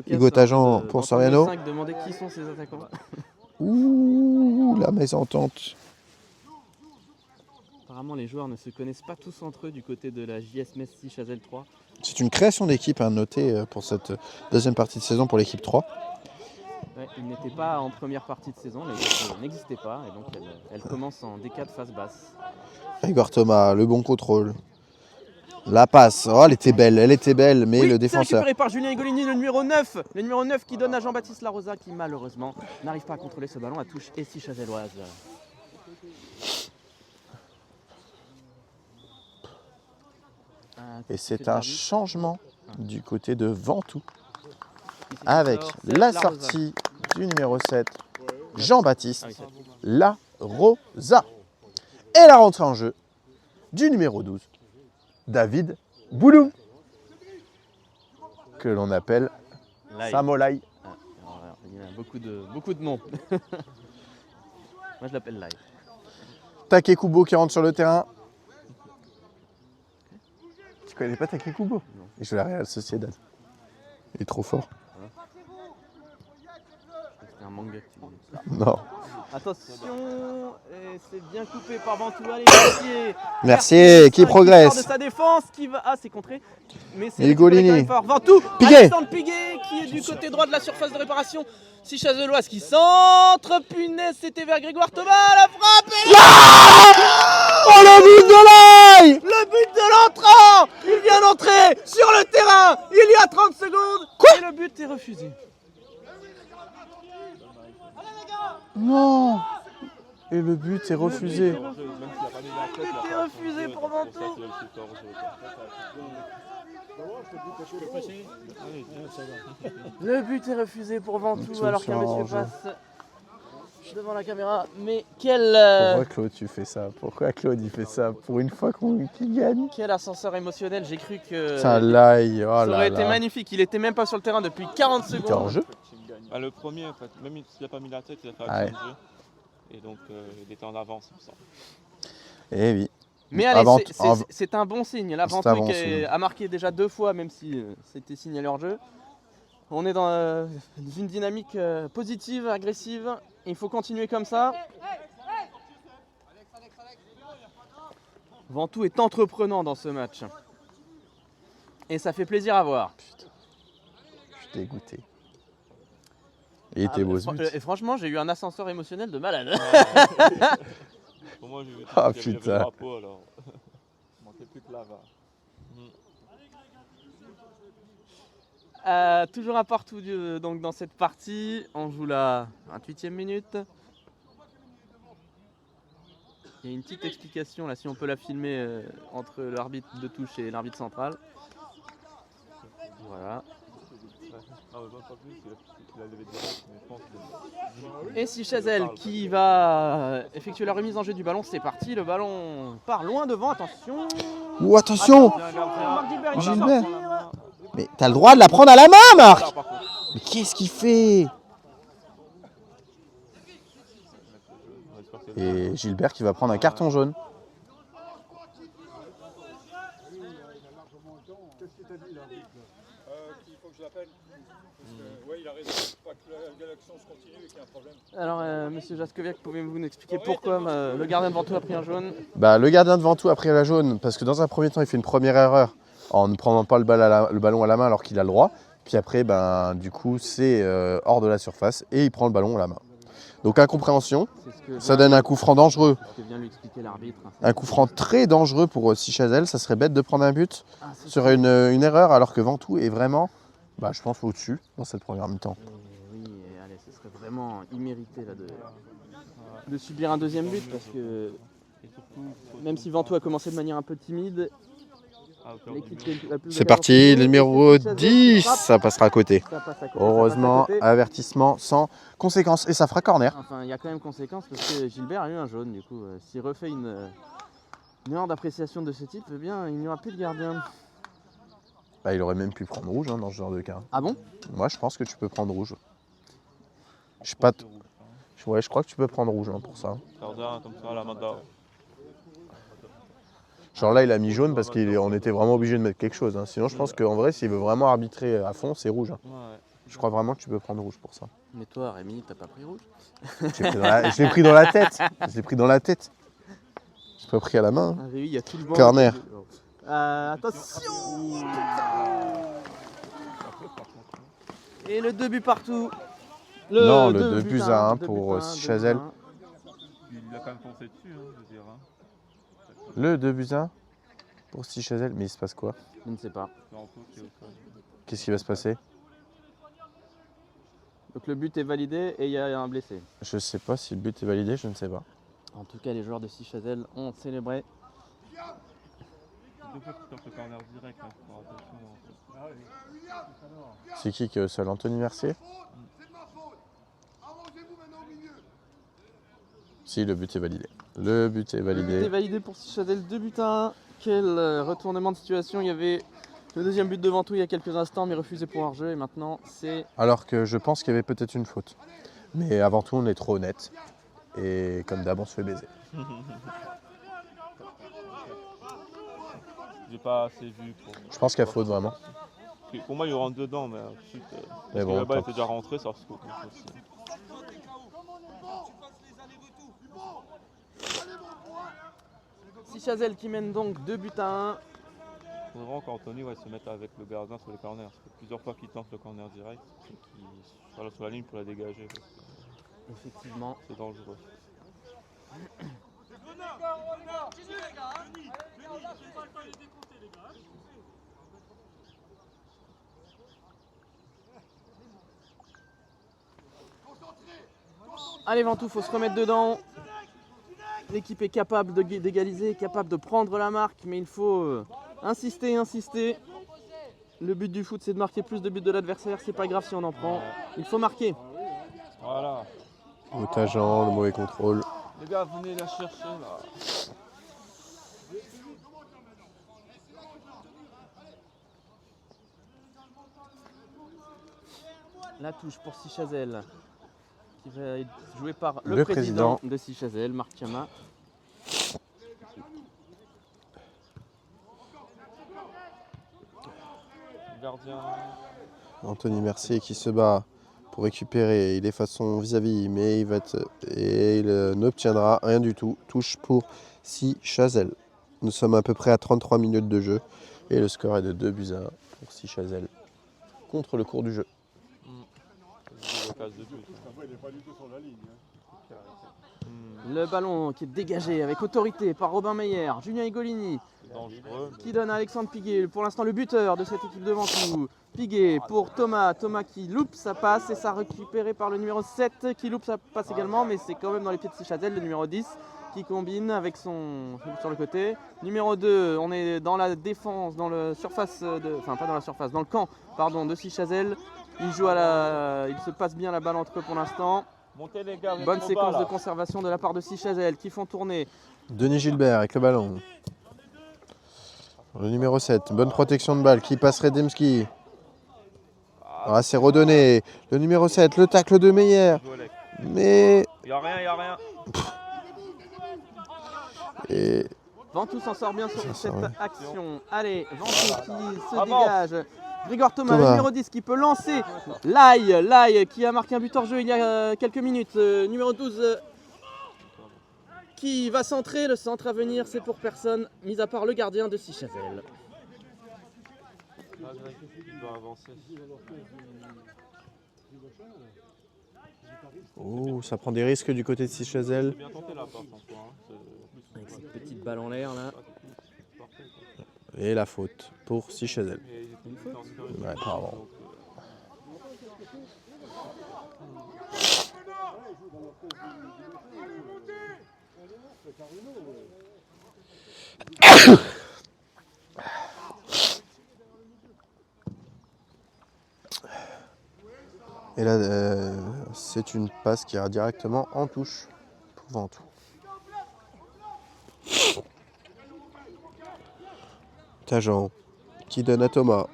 Hugo Tajan pour Soriano. Demandez qui sont ces attaquants. Ouh, la mésentente. Apparemment, les joueurs ne se connaissent pas tous entre eux du côté de la JS Metz Chazelle 3. C'est une création d'équipe à noter pour cette deuxième partie de saison pour l'équipe 3. Ouais, il n'était pas en première partie de saison, elle n'existait pas et donc elle commence en D4 face basse. Igor Thomas, le bon contrôle. La passe, oh, elle était belle, mais Oui, le c'est défenseur. récupéré par Julien Igolini, le numéro 9. Le numéro 9 qui donne à Jean-Baptiste Larosa qui malheureusement n'arrive pas à contrôler ce ballon à touche Essie Chazelloise. Et c'est un changement du côté de Ventoux. Qui c'est qui Avec sort C'est la Larosa. sortie du numéro 7, Jean-Baptiste Ah oui, 7. Larosa. Et la rentrée en jeu du numéro 12, David Boulou, que l'on appelle Là, Samolai. il y a beaucoup de noms. Moi je l'appelle Live. Takekubo qui rentre sur le terrain. Tu connais pas Takekubo? Non. Il joue à la Real Sociedad. Il est trop fort. C'était un manga. Non. Attention, et c'est bien coupé par Ventoux. Allez, Mercier. Mercier qui sort progresse. de sa défense, qui va. Ah, c'est contré. Mais c'est Igolini. récupéré par Ventoux. Piguet. Alexandre Piguet qui est du côté droit de la surface de réparation. Si Chazelloise qui centre. Punaise, c'était vers Grégoire Thomas. La frappe. Et Oh, le but de l'œil! le but de l'entrant. Il vient d'entrer sur le terrain. Il y a 30 secondes. Et le but est refusé. Non. Et le but est refusé. Même s'il a pas mis la tête, But est refusé pour C'est pour ça Ventoux. qu'il a le hors jeu. Le but est refusé pour Ventoux Ventoux alors sur qu'un un monsieur hors-jeu. passe devant la caméra. Mais quel Pourquoi Claude tu fais ça? Pourquoi Claude il fait ça? Pour une fois qu'il gagne? quel ascenseur émotionnel. J'ai cru que Putain, l'ail, oh ça là aurait été là. magnifique. Il était même pas sur le terrain depuis 40 Il était en secondes. jeu? Bah, le premier, en fait, même s'il n'a pas mis la tête, il a fait Ah action de jeu. Et donc, il était en avance, il me semble. Eh oui. Mais allez, Avant- c'est un bon signe. Là, C'est Ventoux un bon qui signe. a marqué déjà 2 fois, même si c'était signalé hors jeu. On est dans une dynamique positive, agressive. Il faut continuer comme ça. Ventoux est entreprenant dans ce match. Et ça fait plaisir à voir. Je suis dégoûté. Il était beau ce but. Et franchement, j'ai eu un ascenseur émotionnel de malade. Pour moi, j'ai vu Ah, qu'il y avait le putain. drapeau, alors. Il manquait plus que là-bas. Toujours un partout donc dans cette partie. On joue la 28e minute. Il y a une petite explication là, si on peut la filmer entre l'arbitre de touche et l'arbitre central. Voilà. Non, mais pas plus, il a levé direct, mais je pense que... Et si Chazel qui va effectuer la remise en jeu du ballon, c'est parti. Le ballon part loin devant, attention. Ouh, attention! Marc Gilbert, il va Gilbert. sortir. Mais t'as le droit de la prendre à la main, Marc! Mais qu'est-ce qu'il fait? Et Gilbert qui va prendre un carton jaune. Qu'est-ce qu'il t'a dit l'arbitre qu'il faut que je l'appelle Oui, il a raison. Pas que l'action se continue et qu'il y a un problème. Alors, monsieur Jaskoviak, pouvez-vous nous expliquer pourquoi le gardien de Ventoux a pris un jaune? Bah, le gardien de Ventoux a pris la jaune parce que dans un premier temps, il fait une première erreur en ne prenant pas le ballon à la main alors qu'il a le droit. Puis après, ben, du coup, c'est hors de la surface et il prend le ballon à la main. Donc incompréhension, C'est ce que ça donne un coup franc dangereux. ce que vient lui expliquer l'arbitre. Un coup franc très dangereux pour Sichazel, ça serait bête de prendre un but Ah, c'est sur une erreur alors que Ventoux est vraiment, bah, je pense, au-dessus dans cette première mi-temps. Oui, et allez, ce serait vraiment immérité là, de subir un deuxième but parce que Et surtout, même si Ventoux a commencé de manière un peu timide, l'équipe la plus C'est parti, le numéro 10, ça passera à côté. Ça passe à côté, Heureusement, ça passe à côté. avertissement sans conséquence et ça fera corner. Enfin, il y a quand même conséquence parce que Gilbert a eu un jaune du coup. S'il refait une erreur d'appréciation de ce type, eh bien, il n'y aura plus de gardien. Bah, il aurait même pu prendre rouge dans ce genre de cas. Ah bon? Moi, je pense que tu peux prendre rouge. Je sais pas. Ouais, je crois que tu peux prendre rouge pour ça. Cardin, comme ça, la main d'or. Genre là, il a mis jaune parce qu'on était vraiment obligé de mettre quelque chose. Sinon, je pense qu'en vrai, s'il veut vraiment arbitrer à fond, c'est rouge. Ouais. Je crois vraiment que tu peux prendre rouge pour ça. Mais toi, Rémi, t'as pas pris rouge? Je l'ai pris dans la tête. Je l'ai pris dans la tête. Je l'ai pas pris à la main. Ah, Rémi, il y a tout le banc. Corner. Attention! Et le 2 buts partout Non, le 2 2 buts à 1 2 pour buts à 1, 2 Chazelle. buts à 1. Il l'a quand même foncé dessus, hein, je veux dire. Hein. Le 2 buts à 1 pour Chazelle. Mais il se passe quoi? Je ne sais pas. C'est Anto qui est au sol. Qu'est-ce qui va se passer? Donc le but est validé et il y a un blessé. Je sais pas si le but est validé, je ne sais pas. En tout cas, les joueurs de Chazelle ont célébré. Deux fois qu'il tente le corner direct, hein, faut faire attention. C'est qui est au sol? Anthony Mercier? Si, le but est validé. Le but est Le but est validé. validé pour Chazelle, 2 buts à 1. Quel retournement de situation. Il y avait le deuxième but devant tout il y a quelques instants, mais refusé pour hors-jeu. Et maintenant, c'est... Alors que je pense qu'il y avait peut-être une faute. Mais avant tout, on est trop honnête. Et comme d'hab, on se fait baiser. J'ai pas assez vu pour. Je pense qu'il y a faute vraiment. Pour moi, il rentre dedans, mais ensuite. Mais Parce bon, que la balle tant était déjà rentrée, ça se coupe aussi. Chazelle qui mène donc 2 buts à 1. Il faudrait vraiment qu'Anthony se mette avec le gardien sur les corners. Ça fait plusieurs fois qu'il tente le corner direct et qu'il soit là sur la ligne pour la dégager. Parce que Effectivement. c'est dangereux. Allez Ventoux, faut se remettre dedans. L'équipe est capable d'égaliser, capable de prendre la marque, mais il faut insister. Le but du foot, c'est de marquer plus de buts de l'adversaire. C'est pas grave si on en prend. Il faut marquer. Voilà. Haut agent, le mauvais contrôle. Les gars, venez la chercher là. La touche pour Chazelle, qui va être joué par le Le président président. de Chazelle, Marc Chama. Gardien. Anthony Mercier qui se bat pour récupérer. Il efface son vis-à-vis, mais il n'obtiendra rien du tout. Touche pour Chazelle. Nous sommes à peu près à 33 minutes de jeu. Et le score est de 2 buts à 1 pour Chazelle contre le cours du jeu. Le ballon qui est dégagé avec autorité par Robin Meyer, Julien Higolini, Dangereux. qui donne à Alexandre Piguet, pour l'instant le buteur de cette équipe de Ventoux. Piguet pour Thomas, qui loupe sa passe et ça récupéré par le numéro 7 qui loupe sa passe également, mais c'est quand même dans les pieds de Chazelle, le numéro 10 qui combine avec son sur le côté. Numéro 2, on est dans la défense, dans le surface enfin pas dans la surface, dans le camp pardon de Chazelle. Il se passe bien la balle entre eux pour l'instant. Montez les gars, Bonne séquence de conservation de la part de Chazelle qui font tourner. Denis Gilbert avec le ballon. Le numéro 7, bonne protection de balle qui passe Redemski. Ah, c'est redonné. Le numéro 7, le tacle de Meyer. Mais. Il n'y a rien. Et Ventoux s'en sort bien sur Ça cette sort, ouais. action. Allez, Ventoux qui se Avance. dégage. Grégor Thomas, le Thomas. numéro 10 qui peut lancer. Lai qui a marqué un but hors jeu il y a quelques minutes. Numéro 12 qui va centrer. Le centre à venir, c'est pour personne, mis à part le gardien de Chazelle. Il doit avancer. oh, ça prend des risques du côté de Chazelle. C'est bien tenté la passe en soi. Hein. Avec cette petite balle en l'air là. Parfait, quoi. Et la faute pour Chazelle. Mais il était une faute. Ouais, pardon. Et là, c'est une passe qui ira directement en touche pour Ventoux. Tajan qui donne à Thomas.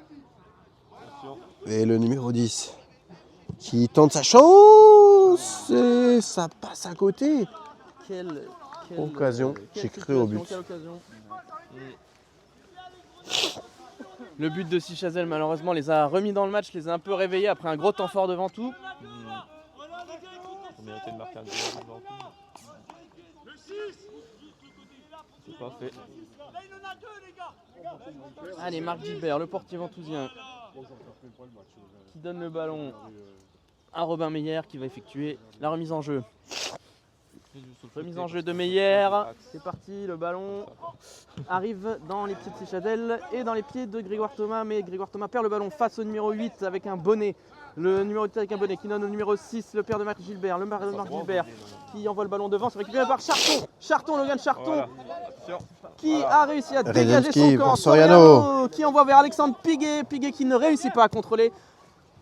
Et le numéro 10 qui tente sa chance et ça passe à côté. Quelle Occasion, j'ai cru au but. quelle occasion. Le but de Chazelle malheureusement les a remis dans le match, les a un peu réveillés après un gros temps fort de Ventoux. On méritait de marquer un but devant tout. C'est pas fait. Allez, Marc Gilbert, le portier ventousien, qui donne le ballon à Robin Meyer qui va effectuer la remise en jeu. Remise en jeu de Meyer, c'est parti, le ballon arrive dans les pieds de Sichadel et dans les pieds de Grégoire Thomas, mais Grégoire Thomas perd le ballon face au numéro 8 avec un bonnet. Le numéro 8 avec un bonnet qui donne au numéro 6, le père de Marc Gilbert. Le père de Marc Gilbert qui envoie le ballon devant, c'est récupéré par Charton. Charton, Logan Charton, qui a réussi à dégager Redemski son camp. pour Soriano. Qui envoie vers Alexandre Piguet. Piguet qui ne réussit pas à contrôler.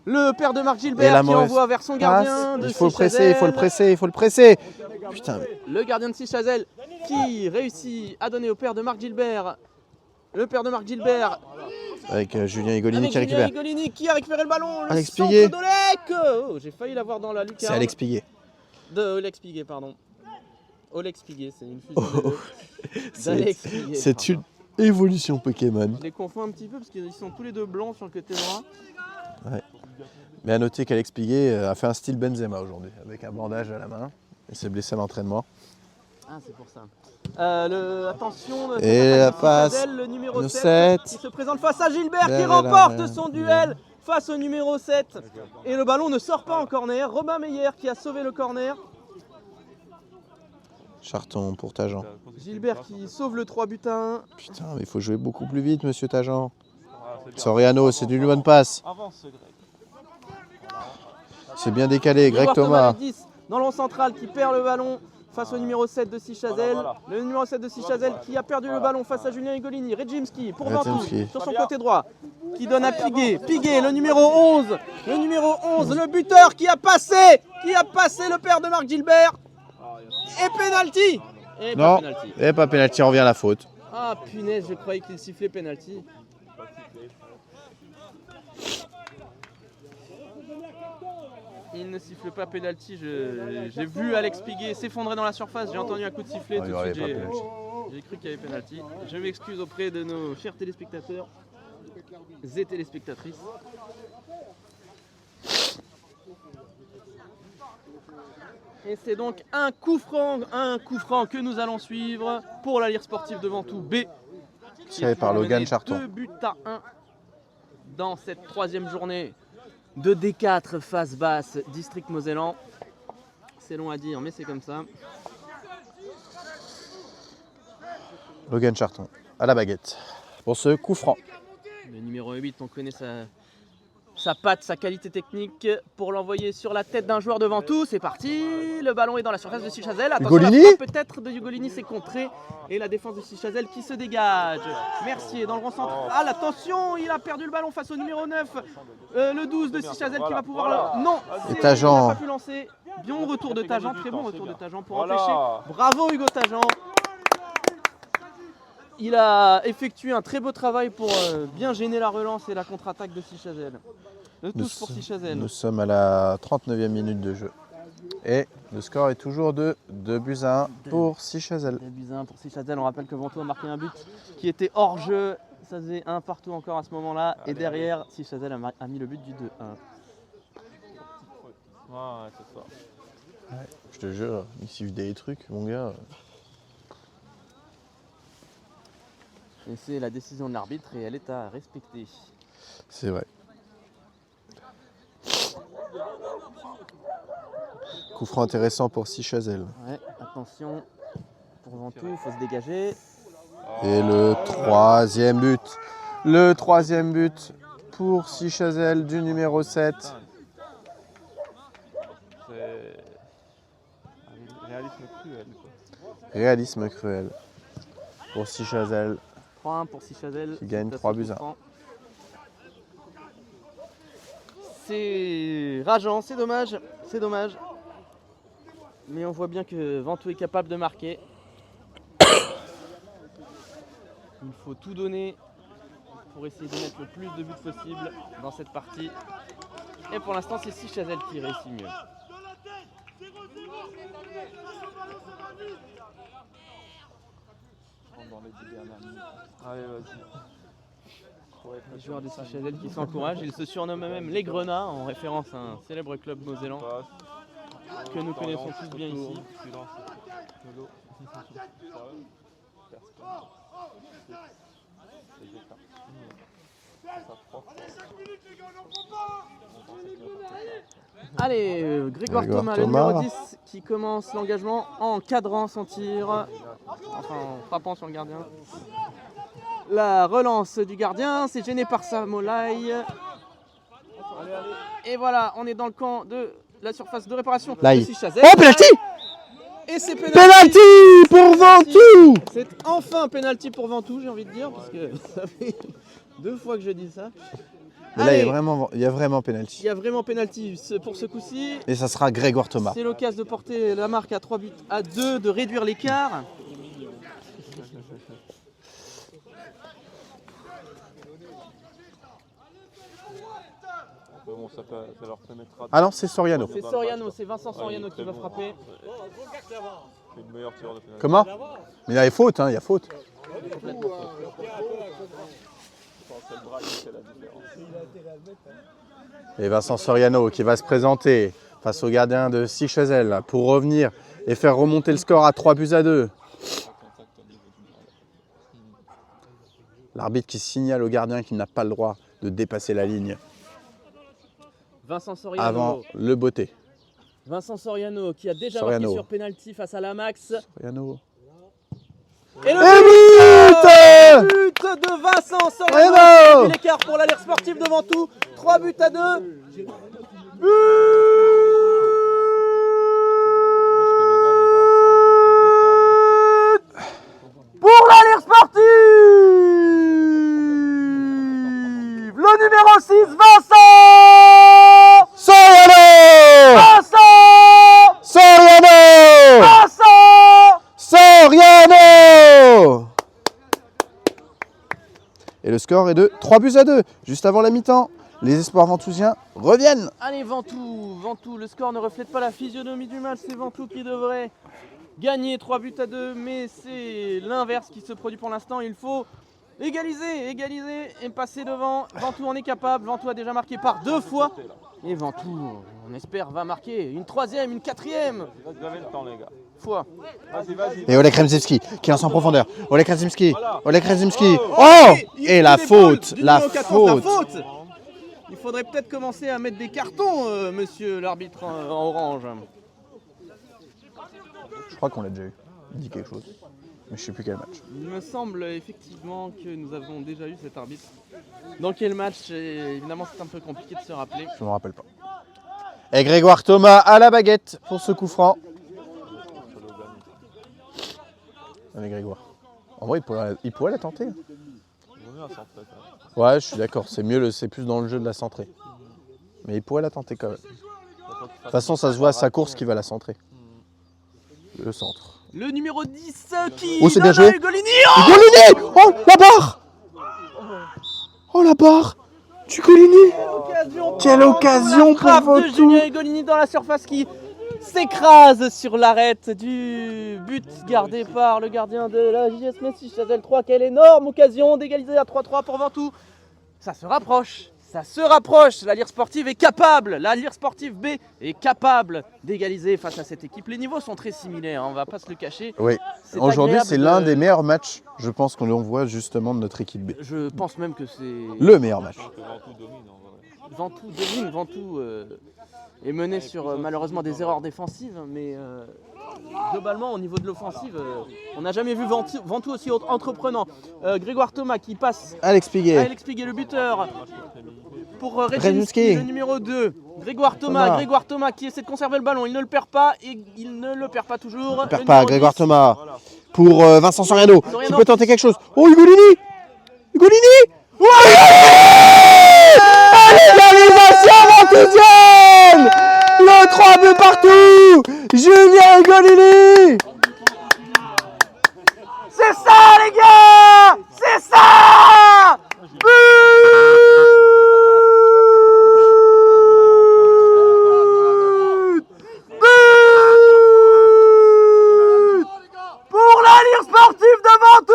Le père de Marc Et Gilbert la qui mauvaise envoie vers son gardien. passe. De Il faut le presser, Sichazelle. il faut le presser, il faut le presser. Putain, Le gardien de Sichazelle qui réussit à donner au père de Marc Gilbert. Le père de Marc Gilbert avec Julien Higolini avec qui Julien récupère. Higolini qui a récupéré le ballon. Le Alex centre Piguet. d'Olek. Oh, j'ai failli l'avoir dans la lucarne. C'est Alex Piguet. De Olex Piguet, pardon. Olex Piguet, c'est une fusion des deux. D'Alex Piguet. C'est une évolution Pokémon. Je les confonds un petit peu parce qu'ils sont tous les deux blancs sur le côté droit. Mais à noter qu'Alex Piguet a fait un style Benzema aujourd'hui, avec un bandage à la main. Il s'est blessé à l'entraînement. Ah, c'est pour ça. Attention, Et la passe, Sichazelle, le numéro le 7 qui 7. se présente face à Gilbert qui Là, remporte là, son là. duel face au numéro 7. Et le ballon ne sort pas en corner. Robin Meyer qui a sauvé le corner. Charton pour Tajan. Gilbert qui sauve le 3 buts à 1. Putain, mais il faut jouer beaucoup plus vite, monsieur Tajan. Ah, c'est bien. Soriano, c'est du bonne passe. Avance, Greg. C'est bien décalé, Greg Grégoire Thomas. le 10 dans le rond central qui perd le ballon face au numéro 7 de Sichazelle. Voilà. Le numéro 7 de Sichazelle qui a perdu le ballon face à Julien Higolini. Redjimski pour Ventoux Redjimski. sur son côté droit qui donne à Piguet. Piguet, le numéro 11. Le numéro 11, le buteur qui a passé le père de Marc Gilbert. Et penalty. Et pas Non, penalty. et pas pénalty, on revient à la faute. Ah punaise, je croyais qu'il sifflait penalty. Il ne siffle pas penalty. J'ai vu Alex Piguet s'effondrer dans la surface. J'ai entendu un coup de sifflet. Oh, il tout y de aurait suite, pas penalty. j'ai cru qu'il y avait penalty. Je m'excuse auprès de nos chers téléspectateurs et téléspectatrices. Et c'est donc un coup franc que nous allons suivre pour la Lire sportive de Ventoux B. Tiré par Logan Charton. 2 buts à 1 dans cette troisième journée de D4 face basse district Mosellan. C'est long à dire, mais c'est comme ça. Logan Charton, à la baguette. Pour ce coup franc. Le numéro 8, on connaît sa patte, sa qualité technique pour l'envoyer sur la tête d'un joueur de Ventoux. C'est parti, le ballon est dans la surface de Sichazelle. Attention, Hugolini la frappe peut-être de Hugolini, c'est contré. Et la défense de Sichazelle qui se dégage. Mercier dans le rond central. Attention, il a perdu le ballon face au numéro 9. Le 12 de Sichazelle qui va pouvoir le... Non, Et il Tajan. n'a pas pu lancer. Bon retour de Tajan, très bon retour de Tajan pour Voilà. empêcher. Bravo Hugo Tajan. Il a effectué un très beau travail pour bien gêner la relance et la contre-attaque de Sichazelle. Le tous pour Sichazelle. Nous sommes à la 39e minute de jeu. Et le score est toujours de 2 buts à 1 pour Sichazelle. 2 buts à 1 pour Sichazelle. On rappelle que Ventoux a marqué un but qui était hors jeu. Ça faisait un partout encore à ce moment-là. Et derrière, Sichazelle a mis le but du 2-1. Ouais, c'est ça. Je te jure, il suffit des trucs, mon gars. Et c'est la décision de l'arbitre et elle est à respecter. C'est vrai. Coup franc intéressant pour Sichazelle. Ouais, attention pour Ventoux, il faut se dégager. Et le troisième but. Le troisième but pour Sichazelle du numéro 7. C'est un réalisme cruel, quoi. Réalisme cruel pour Sichazelle. 3-1 pour Sichazelle. Qui gagne C'est 3 assez buts à 1. frustrant. C'est rageant, c'est dommage, c'est dommage. Mais on voit bien que Ventoux est capable de marquer. Il faut tout donner pour essayer de mettre le plus de buts possible dans cette partie. Et pour l'instant, c'est Sichazelle qui réussit mieux. Dans les 10 dernières minutes. Allez, vas-y. Les joueurs de Sichazelle qui s'encouragent. Ils se surnomment même les Grenats en référence à un célèbre club mosellan Passe. que nous connaissons tous bien ici. Silence. Lolo. Sérieux? Allez, Grégoire Grégoire Thomas, Thomas. le numéro 10, qui commence l'engagement en cadrant son tir, enfin en frappant sur le gardien. La relance du gardien, c'est gêné par Samolai. Et voilà, on est dans le camp de la surface de réparation. Laï. de Sichazel. Oh, penalty! Et c'est Penalty pour Ventoux! C'est enfin penalty pour Ventoux, j'ai envie de dire, parce que ça fait 2 fois que je dis ça. Mais là, Allez, il y a vraiment penalty. il y a vraiment penalty pour ce coup-ci. Et ça sera Grégoire Thomas. C'est l'occasion de porter la marque à 3 buts à 2, de réduire l'écart. Bon, ça leur permettra de Ah non, c'est Soriano. C'est Soriano, c'est Vincent Soriano qui va frapper. faire une meilleure tireur de pénalty. Comment? Mais il y a faute, hein, il y a faute. C'est le bras qui fait la différence. Et Vincent Soriano qui va se présenter face au gardien de Sichazel pour revenir et faire remonter le score à 3 buts à 2. L'arbitre qui signale au gardien qu'il n'a pas le droit de dépasser la ligne Vincent Soriano. avant le beauté. Vincent Soriano qui a déjà Soriano. marqué sur penalty face à la Max. Soriano. Et le but but de Vincent Soriano. Soriano. Et l'écart pour l'Alliance Sportive de Ventoux. 3 buts à 2. Pour l'Alliance Sportive, le numéro 6, Vincent Soriano! Vincent Soriano! Vincent Soriano! Et le score est de 3 buts à 2, juste avant la mi-temps. Les espoirs ventousiens reviennent. Allez Ventoux, le score ne reflète pas la physionomie du match, c'est Ventoux qui devrait gagner 3 buts à 2, mais c'est l'inverse qui se produit pour l'instant, il faut égaliser et passer devant. Ventoux en est capable, Ventoux a déjà marqué par 2 fois, et Ventoux, on espère, va marquer une 3e, une 4e Vous avez le temps, les gars. fois. Vas-y. Et Oleg Kremzimski qui lance en profondeur. Oleg Kremzimski. Oleg Kremzimski. Oh, Oh! il Et fout la des faute. balles du La numéro 14, faute. Il faudrait peut-être commencer à mettre des cartons, monsieur l'arbitre en orange. Je crois qu'on l'a déjà eu. Il dit quelque chose. Mais je sais plus quel match. Il me semble effectivement que nous avons déjà eu cet arbitre. Dans quel match? Évidemment, c'est un peu compliqué de se rappeler. Je me rappelle pas. Et Grégoire Thomas à la baguette pour ce coup franc. Allez Grégoire. En vrai, il pourrait la tenter. Il vaut mieux un centre, quand même. Ouais, je suis d'accord. C'est mieux, c'est plus dans le jeu de la centrer. Mais il pourrait la tenter quand même. De toute façon, ça se voit à sa course qu'il va la centrer. Le centre. Le numéro 10 qui Oh, c'est bien donne à joué. Ugolini. Golini! Oh, la barre! Oh, la barre du Golini! Quelle occasion pour Frappe de Ventoux! Julien Ugolini dans la surface qui s'écrase sur l'arête du but gardé par le gardien de la JS Messi Chazelle 3. Quelle énorme occasion d'égaliser à 3-3 pour Ventoux. Ça se rapproche. La Lire Sportive est capable, la Lire Sportive B est capable d'égaliser face à cette équipe. Les niveaux sont très similaires, on va pas se le cacher. Oui, C'est aujourd'hui, agréable c'est l'un des meilleurs matchs, je pense, qu'on voit justement de notre équipe B. Je pense même que c'est... Le meilleur match. Que Ventoux domine, en vrai. Ventoux domine, Ventoux est mené sur malheureusement des erreurs défensives, mais globalement au niveau de l'offensive, on n'a jamais vu Ventoux aussi entreprenant. Grégoire Thomas qui passe Alex à Piguet. Alex Piguet, le buteur, pour Redzinski. Redzinski, le numéro 2. Grégoire Thomas qui essaie de conserver le ballon, il ne le perd pas et il ne le perd pas toujours. Il ne perd Le pas, numéro Grégoire 10. Thomas. Pour Vincent Soriano, qui Soriano. peut tenter quelque chose. Oh, Ugolini! Ouais! L'égalisation ventousienne! Le 3 buts partout! Julien Ugolini! C'est ça les gars! C'est ça! Pour la Lire Sportive de Ventoux!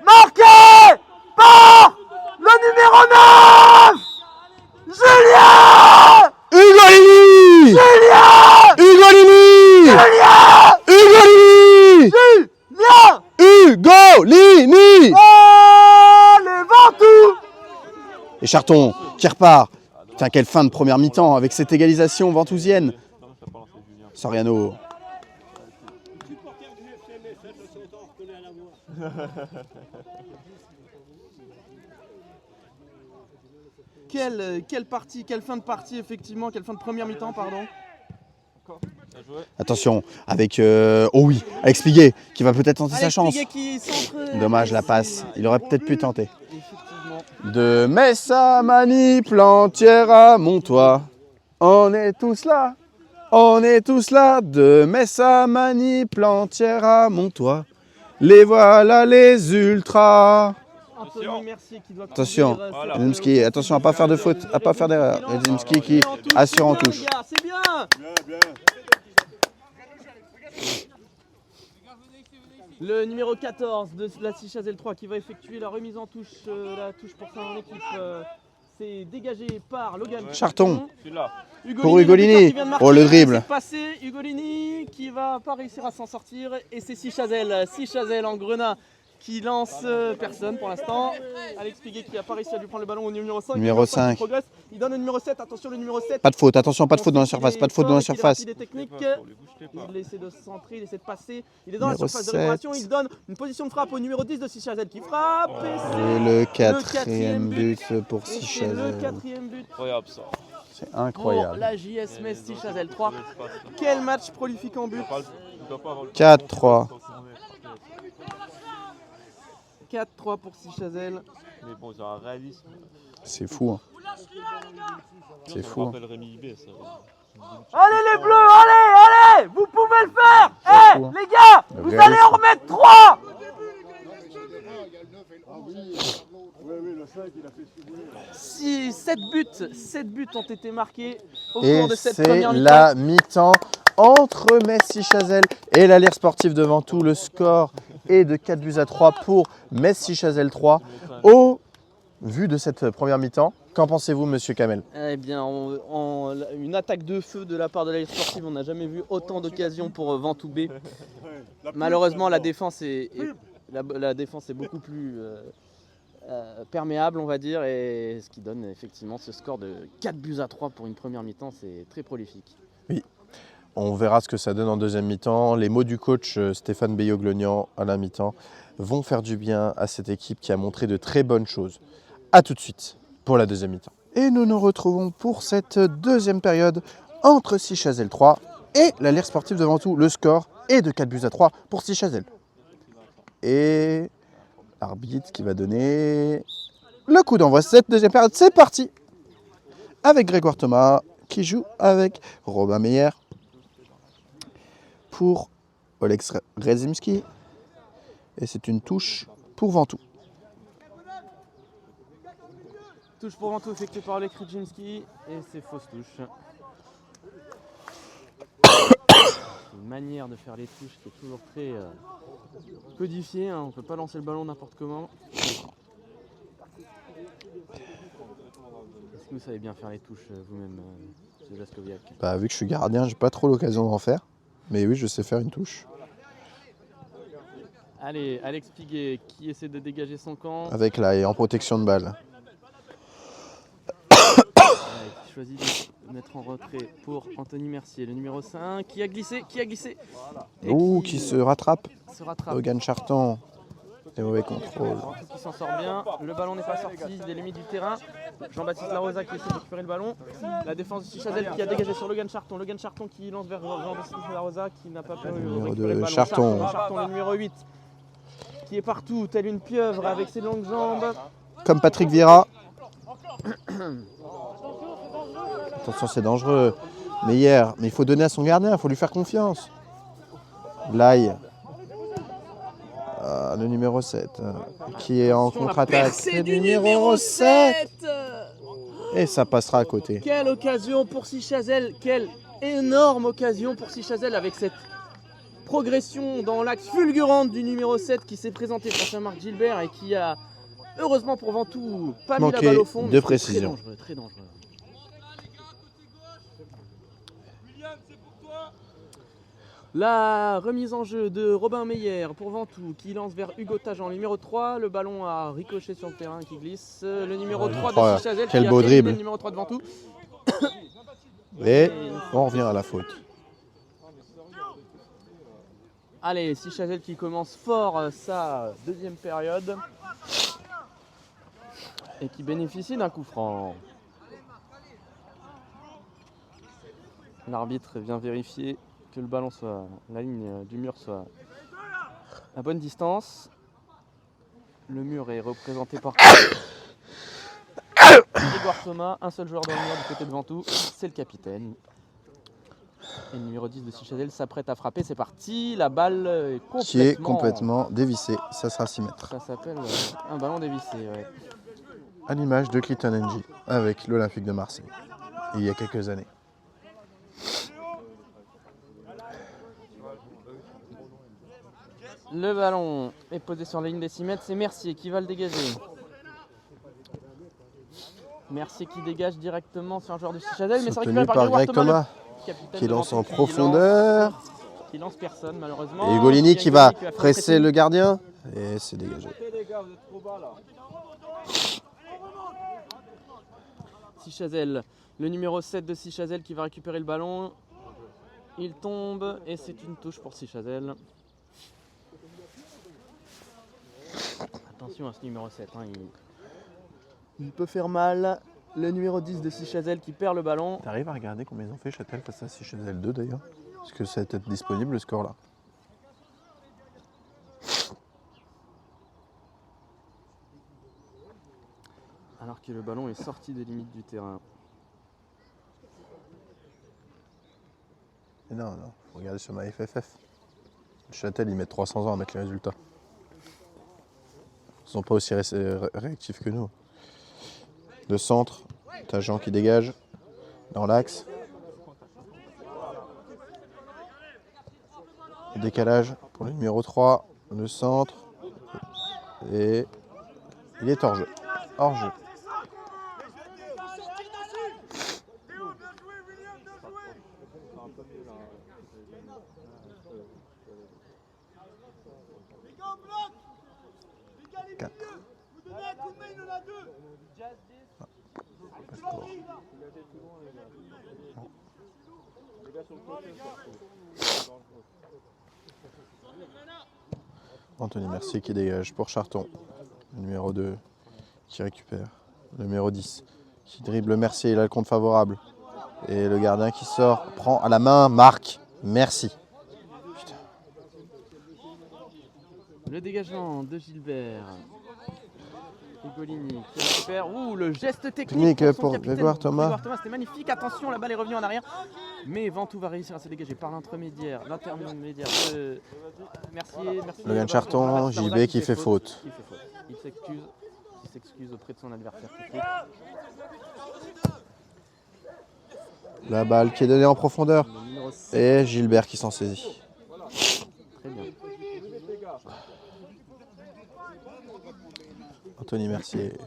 Marqué par le numéro 9! Julien! Ugolini! Julien! Ugolini! Julien! Ugolini! Charton qui repart. Putain, quelle fin de première mi-temps avec cette égalisation ventousienne. Soriano. Quelle partie, quelle fin de partie effectivement, quelle fin de première mi-temps pardon. Attention avec oh oui, avec Spiguet qui va peut-être tenter sa chance. Qui centre, Dommage la passe, il aurait peut-être pu tenter. Effectivement. De Metz à Manille, Plantière à Montois, on est tous là, on est tous là. De Metz à Manille, Plantière à Montois, les voilà les ultras. Anthony Mercier qui doit Attention, conduire, voilà. Redzinski, attention à pas faire de faute, à pas faire d'erreur. Redzinski qui assure en touche. C'est bien. Le numéro 14 de la Sichazel 3 qui va effectuer la remise en touche, la touche pour son équipe. C'est dégagé par Logan Charton. Celui-là. Pour Ugolini. Oh, le dribble. C'est passé, Ugolini qui va pas réussir à s'en sortir. Et c'est Sichazel en grenat qui lance personne pour l'instant. Alex Piguet qui a pas réussi à lui prendre le ballon au numéro 5. Numéro 5. Il progresse. Il donne le numéro 7. Attention le numéro 7. Pas de faute, attention, pas de faute dans la surface, pas de faute dans la surface. Il est technique. Il essaie de se centrer, il essaie de passer. Il est dans Numéro la surface 7. de réparation. Il donne une position de frappe au numéro 10 de Sichazel qui frappe. Et le quatrième but pour Et c'est le Sichazel. quatrième but Incroyable ça. C'est pour incroyable. la JS Metz Sichazel 3. Quel match prolifique en but. 4-3. 4-3 pour Sichazel. Mais bon, ils ont un réalisme. C'est fou. Hein. C'est Ça fou. me Hein. rappelle Rémi Libé, ça. Allez les bleus, allez, vous pouvez le faire. C'est fou, hein. Les gars, Le vous réalisme. allez en remettre 3. 7 buts ont été marqués au Et cours de cette c'est première mi-temps. la mi-temps entre Metz-Sichazel et la Lire Sportive de Ventoux. Le score est de 4-3 pour Metz-Sichazel 3. Au vu de cette première mi-temps, qu'en pensez-vous, monsieur Kamel? Eh bien, une attaque de feu de la part de la Lire Sportive, on n'a jamais vu autant d'occasions pour Ventoux B. Malheureusement, la défense est beaucoup plus perméable, on va dire, et ce qui donne effectivement ce score de 4-3 pour une première mi-temps, c'est très prolifique. On verra ce que ça donne en deuxième mi-temps. Les mots du coach Stéphane Beyoglognan à la mi-temps vont faire du bien à cette équipe qui a montré de très bonnes choses. A tout de suite pour la deuxième mi-temps. Et nous nous retrouvons pour cette deuxième période entre Sichazel 3 et la Lire Sportive de Ventoux. Le score est de 4-3 pour Sichazel. Et l'arbitre qui va donner le coup d'envoi. Cette deuxième période, c'est parti avec Grégoire Thomas qui joue avec Robin Meyer pour Olex Rezimski. Et c'est une touche pour Ventoux. Touche pour Ventoux effectuée par Olex Rezimski et c'est fausse touche. Une manière de faire les touches qui est toujours très codifiée, hein. On ne peut pas lancer le ballon n'importe comment. Est-ce que vous savez bien faire les touches vous-même, M. Jaskowiak? Bah, vu que je suis gardien, j'ai pas trop l'occasion d'en faire. Mais oui, je sais faire une touche. Allez, Alex Piguet qui essaie de dégager son camp. Avec là et en protection de balle. Qui choisit de mettre en retrait pour Anthony Mercier, le numéro 5, qui a glissé. Et Ouh, qui se rattrape. se rattrape. Logan Charton. Des mauvais contrôles. Ventoux qui s'en sort bien, le ballon n'est pas sorti des limites du terrain. Jean-Baptiste Larosa qui essaie de récupérer le ballon. La défense de Sichazel qui a dégagé sur Logan Charton. Logan Charton qui lance vers Jean-Baptiste Larosa qui n'a pas pu Numéro récupérer le deux, ballon. Charton. Charton, le numéro 8, qui est partout, telle une pieuvre avec ses longues jambes. Comme Patrick Vieira. Attention, c'est dangereux. Mais il faut donner à son gardien, il faut lui faire confiance. Blaye. Le numéro 7, qui est en contre-attaque. C'est du numéro 7. Et ça passera à côté. Quelle occasion pour Sichazel, quelle énorme occasion pour Sichazel avec cette progression dans l'axe fulgurante du numéro 7 qui s'est présenté face à Marc Gilbert et qui a, heureusement pour Ventoux, pas mis la Manqué balle au fond. de mais c'était précision. Très dangereux. La remise en jeu de Robin Meyer pour Ventoux qui lance vers Hugo Tajan, numéro 3. Le ballon a ricoché sur le terrain qui glisse. Le numéro 3 de Sichazel Quel qui beau a éliminé dribble. le numéro 3 de Ventoux. Et on revient à la faute. Allez, Sichazel qui commence fort sa deuxième période et qui bénéficie d'un coup franc. L'arbitre vient vérifier que le ballon soit, la ligne du mur soit à bonne distance. Le mur est représenté par Grégoire Thomas, un seul joueur dans le mur du côté de Ventoux, c'est le capitaine. Et le numéro 10 de Sichazel s'apprête à frapper, c'est parti, la balle est Qui est complètement dévissée, ça sera 6 mètres. Ça s'appelle un ballon dévissé, ouais. À l'image de Clayton Ng avec l'Olympique de Marseille, il y a quelques années. Le ballon est posé sur la ligne des 6 mètres, c'est Mercier qui va le dégager. Mercier qui dégage directement sur un joueur de Sichazel, mais c'est récupéré Soutenu par par Grégoire Greg Thomas, capitaine qui de lance en Ventoux, profondeur. Qui lance personne malheureusement. Et Golini Il y a qui va faire le presser pressing. le gardien. Et c'est dégagé. Sichazel, le numéro 7 de Sichazel qui va récupérer le ballon. Il tombe et c'est une touche pour Sichazel. Attention à ce numéro 7, hein, il peut faire mal. Le numéro 10 de Sichazel qui perd le ballon. T'arrives à regarder combien ils ont fait Châtel face à Sichazel 2 d'ailleurs? Est-ce que ça va être disponible le score là? Alors que le ballon est sorti des limites du terrain. Et non, faut regarder sur ma FFF. Châtel, ils mettent 300 ans à mettre les résultats. Ils sont pas aussi réactifs que nous. De centre, Tajan qui dégage dans l'axe. Décalage pour le numéro 3, le centre. Et il est hors jeu. Hors jeu. Anthony Mercier qui dégage pour Charton. Le numéro 2 qui récupère. Le numéro 10 qui dribble Mercier, il a le compte favorable. Et le gardien qui sort, prend à la main, marque. Merci. Putain. Le dégagement de Gilbert. Golini qui récupère. Ouh, le geste technique pour Grégoire Thomas. Grégoire Thomas, c'était magnifique. Attention, la balle est revenue en arrière. Mais Ventoux va réussir à se dégager par l'intermédiaire de Mercier. Logan Charton, JB qui fait faute. Il s'excuse auprès de son adversaire. La balle qui est donnée en profondeur. Le numéro 6. Et Gilbert qui s'en saisit. Très bien. Anthony Mercier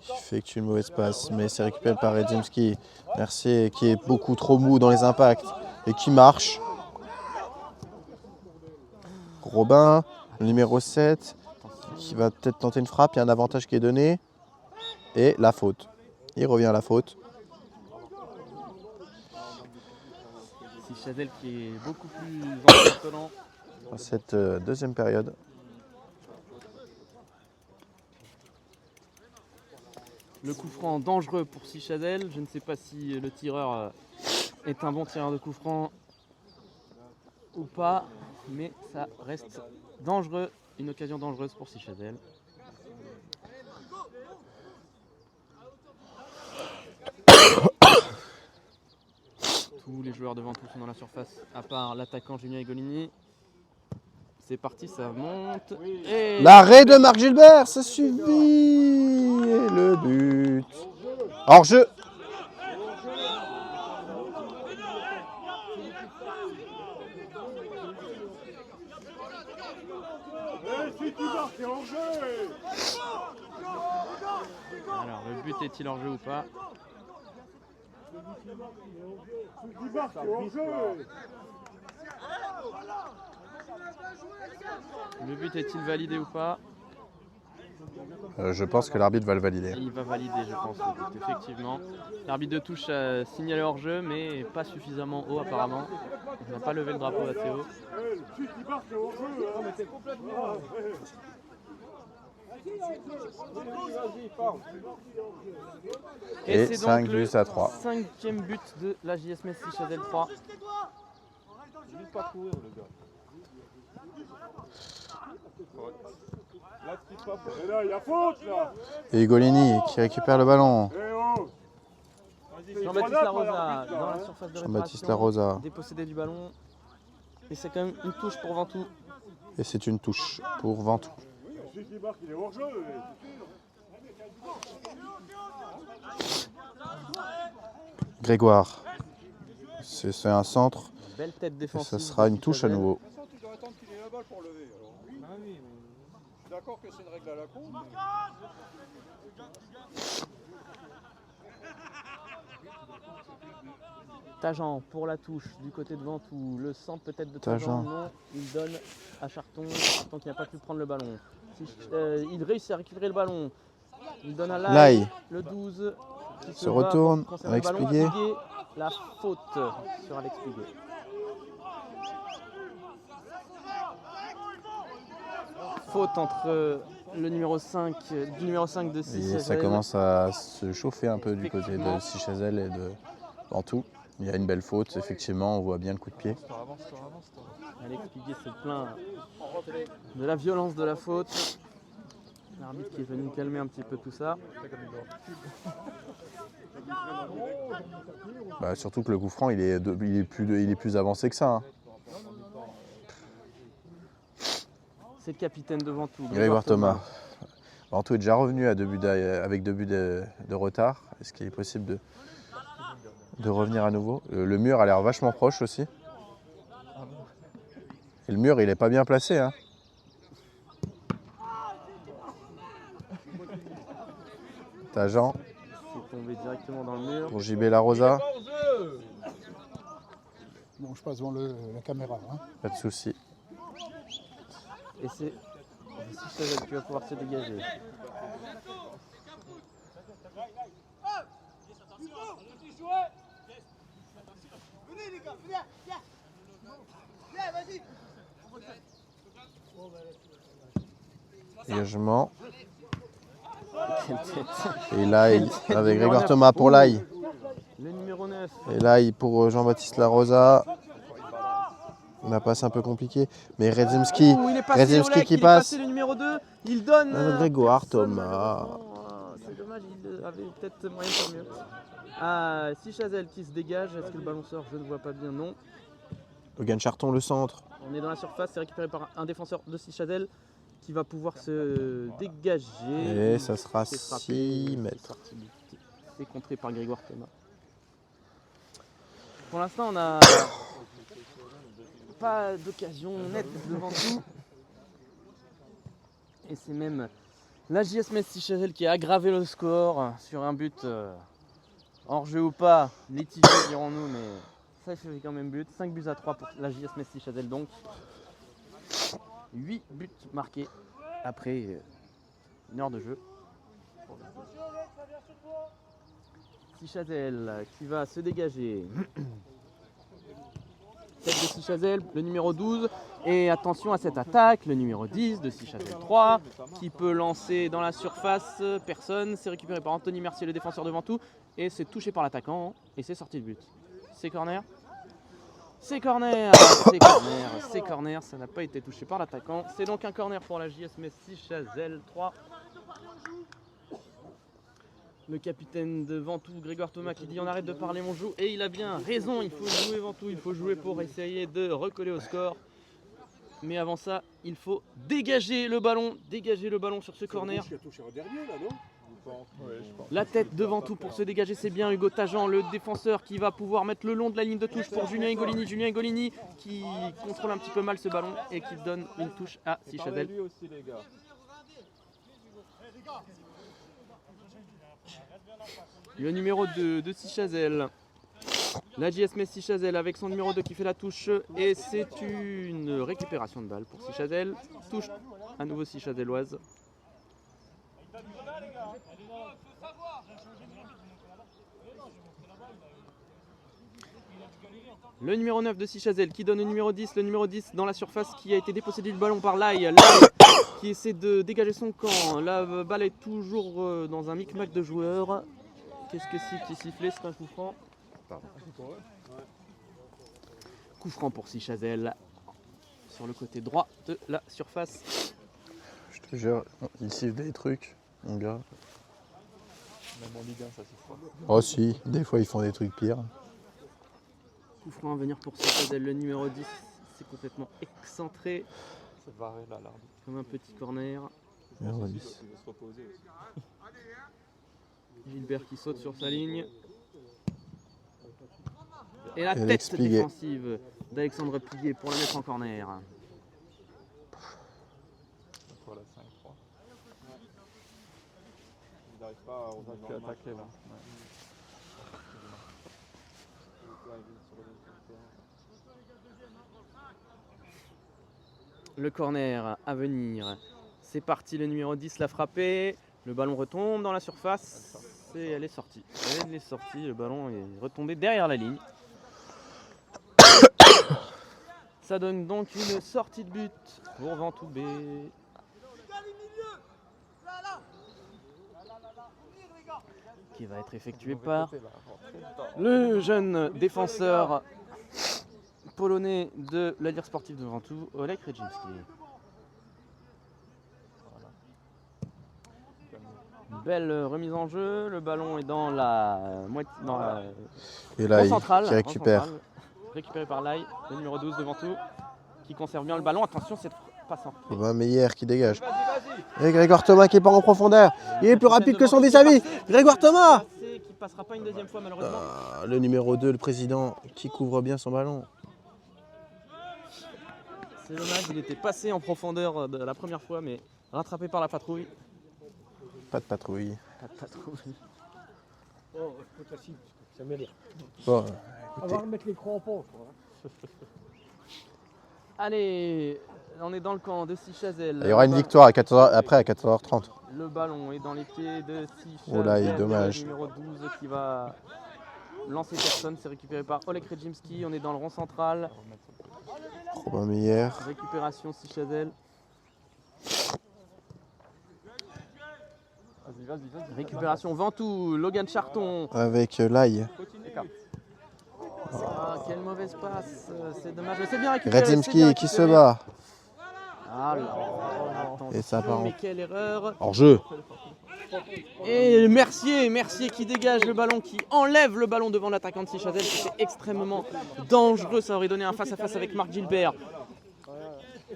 qui effectue une mauvaise passe, mais c'est récupéré par Redzimski. Mercier qui est beaucoup trop mou dans les impacts et qui marche. Robin, le numéro 7, qui va peut-être tenter une frappe. Il y a un avantage qui est donné. Et la faute. Il revient à la faute. Sichazel qui est beaucoup plus impressionnant. Dans cette deuxième période. Le coup franc dangereux pour Sichazel. Je ne sais pas si le tireur est un bon tireur de coup franc ou pas, mais ça reste dangereux, une occasion dangereuse pour Sichazel. Tous les joueurs de Ventoux sont dans la surface, à part l'attaquant Julien Golini. C'est parti, ça monte. Et L'arrêt de Marc Gilbert, ça suffit. Et le but. Hors jeu. Alors, le but est-il hors jeu ou pas? Le but est-il validé ou pas? Je pense que l'arbitre va le valider. Il va valider, je pense, le but, effectivement. L'arbitre de touche a signalé hors-jeu, mais pas suffisamment haut apparemment. Il n'a pas levé le drapeau assez haut. Et c'est 5 donc le buts à 3. 5e but de la JS Metz Chazelle 3. Juste pas courir, le gars. Là, ce qui se passe, Et là, il y a faute là. Et Hugolini qui récupère le ballon. Eh oh. Jean-Baptiste Larosa dans la surface de Jean-Baptiste réparation, Larosa. dépossédé du ballon. Et c'est quand même une touche pour Ventoux. Et c'est une touche pour Ventoux. Celui qui marque, il est hors jeu. Grégoire. C'est un centre. Belle tête Et défensive. ça sera une touche à nouveau. De toute façon, tu dois attendre qu'il ait la balle pour lever. Alors. Ah oui, mais... Je suis d'accord que c'est une règle à la con. Tajan pour la touche du côté de Ventoux. Le centre peut-être de Tajan. Tajan. Non, il donne à Charton. Charton qui n'a pas pu prendre le ballon. Il réussit à récupérer le ballon. Il donne à Lai, le 12. Qui Se retourne, va conserver Alex le ballon. Piguet. Piguet, la faute sur Alex Piguet. Faute entre le numéro 5, du numéro 5 de 6. Et ça commence à se chauffer un peu du côté de Sichazel et de Ventoux. Il y a une belle faute, effectivement, on voit bien le coup de pied. Alex Piguet se plaint de la violence de la faute. L'arbitre qui est venu calmer un petit peu tout ça. Bah, surtout que le coup franc, il est plus avancé que ça. Hein. C'est le capitaine de Ventoux. Grégoire Thomas. Ventoux est déjà revenu avec 2 buts de retard. Est-ce qu'il est possible de revenir à nouveau? Le mur a l'air vachement proche aussi. Et le mur, il n'est pas bien placé. Hein. Tajan C'est tombé directement dans le mur. pour JB Larosa. Bon, je passe devant la caméra. Hein. Pas de souci. Et c'est Sichazel qui va pouvoir se dégager. Dégagement. Quelle tête. Et là, avec Grégoire Thomas pour l'ail. Le numéro 9. Et là, pour Jean-Baptiste Larosa. La passe un peu compliquée. Mais Redzimski, Ouh, il est passé, Redzimski Olek, qui il est passe. passé, le numéro 2. Il donne. Grégoire personne. Thomas. C'est dommage, il avait peut-être moyen de faire mieux. Ah, Sichazel qui se dégage. Est-ce que le ballon sort? Je ne vois pas bien, non. Logan Charton, le centre. On est dans la surface, c'est récupéré par un défenseur de Sichazel qui va pouvoir se dégager. Et ça sera C'est frappé, 6 c'est mètres. sorti. C'est contré par Grégoire Thomas. Pour l'instant, on n'a pas d'occasion nette devant tout. Et c'est même la JS Metz Sichazel qui a aggravé le score sur un but hors jeu ou pas, litigé dirons-nous, mais ça fait quand même but. 5 buts à 3 pour la JS Metz Sichazel donc. 8 buts marqués après une heure de jeu. Sichazel qui va se dégager. Tête de Sichazel, le numéro 12. Et attention à cette attaque, le numéro 10 de Sichazel 3 qui peut lancer dans la surface. Personne, c'est récupéré par Anthony Mercier, le défenseur de Ventoux. Et c'est touché par l'attaquant et c'est sorti de but. C'est corner. C'est corner, c'est corner, ça n'a pas été touché par l'attaquant. C'est donc un corner pour la JS Metz Sichazel 3. Le capitaine de Ventoux, Grégoire Thomas, qui dit on arrête de parler, on joue. Et il a bien raison, il faut jouer Ventoux, il faut jouer pour essayer de recoller au score. Mais avant ça, il faut dégager le ballon sur ce corner. Qui a touché un dernier là, non? La tête de Ventoux pour se dégager, c'est bien Hugo Tajan, le défenseur qui va pouvoir mettre le long de la ligne de touche pour Julien Higolini. Julien Higolini qui contrôle un petit peu mal ce ballon et qui donne une touche à Sichazel. Lui aussi, les gars. Le numéro 2 de Sichazel. La JS Messi Chazelle avec son numéro 2 qui fait la touche. Et c'est une récupération de balle pour Sichazel. Touche à nouveau Sichazelloise. Le numéro 9 de Sichazel qui donne au numéro 10. Le numéro 10 dans la surface qui a été dépossédé du ballon par Lai. Lai qui essaie de dégager son camp. La balle est toujours dans un micmac de joueurs. Qu'est-ce que c'est qui sifflait? C'est un coup franc. Pardon. Coup franc pour Sichazel sur le côté droit de la surface. Je te jure, ils sifflent des trucs, mon gars. Même en Ligue 1, ça c'est fort. Oh si, des fois ils font des trucs pires. Coup franc à venir pour Sichazel, le numéro 10. C'est complètement excentré C'est varé là, l'arbitre. comme un petit corner. Numéro Il 10. doit se reposer aussi. Gilbert qui saute sur sa ligne. Et la Alex tête Piguet. défensive d'Alexandre Piguet pour la mettre en corner. Voilà, 5-3. Il n'arrive pas à revenir attaquer là. Le corner à venir. C'est parti, le numéro 10 l'a frappé. Le ballon retombe dans la surface. Et elle est sortie. Elle est sortie, le ballon est retombé derrière la ligne. Ça donne donc une sortie de but pour Ventoux B. Qui va être effectuée par le jeune défenseur polonais de la Lire sportive de Ventoux, Olek Rejimski. Belle remise en jeu, le ballon est dans la moitié, dans la Et là, rond il central, qui récupère. rond central. Récupéré par Lai, le numéro 12 de Ventoux, qui conserve bien le ballon. Attention, cette passe en Robin Meyer qui dégage. Et Grégoire Thomas qui part en profondeur. Il est plus rapide que son vis-à-vis. Grégoire Thomas. Qui passera pas une deuxième fois malheureusement. Le numéro 2, le président, qui couvre bien son ballon. C'est dommage, il était passé en profondeur de la première fois, mais rattrapé par la patrouille. Pas de patrouille. Pas de patrouille. Oh, c'est facile, ça m'énerve. Bon, On va remettre l'écran en pause. Allez, on est dans le camp de Sichazel. il y aura une victoire à 14h, après à 14h30. Le ballon est dans les pieds de Sichazel. Oh là, il est dommage. Le numéro 12 qui va lancer personne. C'est récupéré par Olek Rejimski. On est dans le rond central. Robin Meyer. Récupération Sichazel. Récupération Ventoux. Logan Charton. Avec Lai. Ah, quelle mauvaise passe. C'est dommage. Mais c'est bien récupéré. c'est bien Redzimski qui se récupéré. bat. Ah là, attention, Et ça part en- mais quelle erreur. Hors jeu. Et Mercier qui dégage le ballon, qui enlève le ballon devant l'attaquant de Sichazel. C'était extrêmement dangereux. Ça aurait donné un face-à-face avec Marc Gilbert.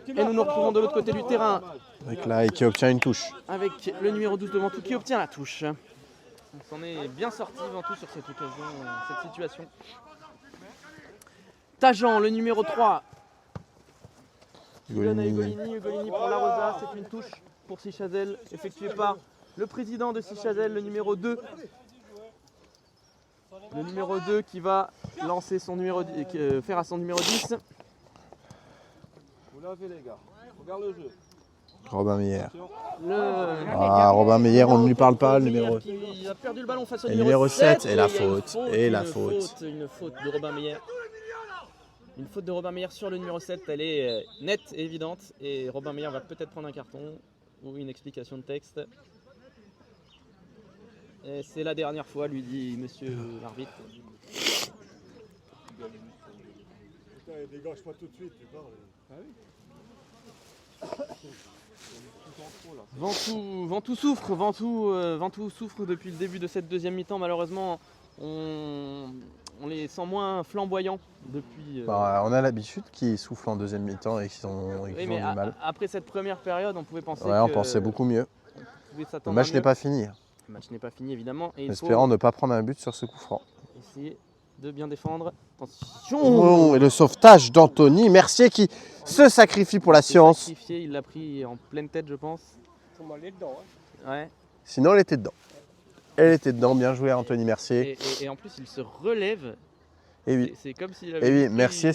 Et nous nous retrouvons de l'autre côté du terrain Avec Lai qui obtient une touche. avec le numéro 12 de Ventoux qui obtient la touche. On s'en est bien sorti Ventoux sur cette occasion, cette situation. Tajan, le numéro 3, qui donne à Ugolini. Ugolini pour la Rosa. C'est une touche pour Sichazel, effectuée par le président de Sichazel, le numéro 2. Le numéro 2 qui va lancer son numéro, faire à son numéro 10. Vous l'avez les gars. Regarde le jeu. Robin Meyer. Le Robin Meyer, on ne lui parle pas. Le numéro. qui a perdu le ballon face au Et numéro 7. et la il y a une faute, et la une faute. Une faute de Robin Meyer. Une faute de Robin Meyer sur le numéro 7, elle est nette et évidente. Et Robin Meyer va peut-être prendre un carton ou une explication de texte. Et c'est la dernière fois, lui dit monsieur l'arbitre. Putain, dégage pas tout de suite, tu parles. Ventoux souffre, Ventoux souffre depuis le début de cette deuxième mi-temps. Malheureusement, on les sent moins flamboyants depuis. Bah, on a l'habitude qu'ils soufflent en deuxième mi-temps et qu'ils ont, Oui, du mais mal. après cette première période, on pouvait penser Ouais, on que pensait beaucoup mieux. on pouvait Le s'attendre match à n'est mieux. pas fini. Le match n'est pas fini évidemment et il Espérons faut ne pas prendre un but sur ce coup franc. essayer de bien défendre. Attention. Oh, et le sauvetage d'Anthony Mercier qui se sacrifie pour la Il s'est science. sacrifié, il l'a pris en pleine tête, je pense. Faut m'aller dedans. Hein. Ouais. Sinon, elle était dedans. Elle était dedans. Bien joué à Anthony Mercier. Et en plus, il se relève Et oui. C'est comme s'il Et avait. oui, pris Mercier,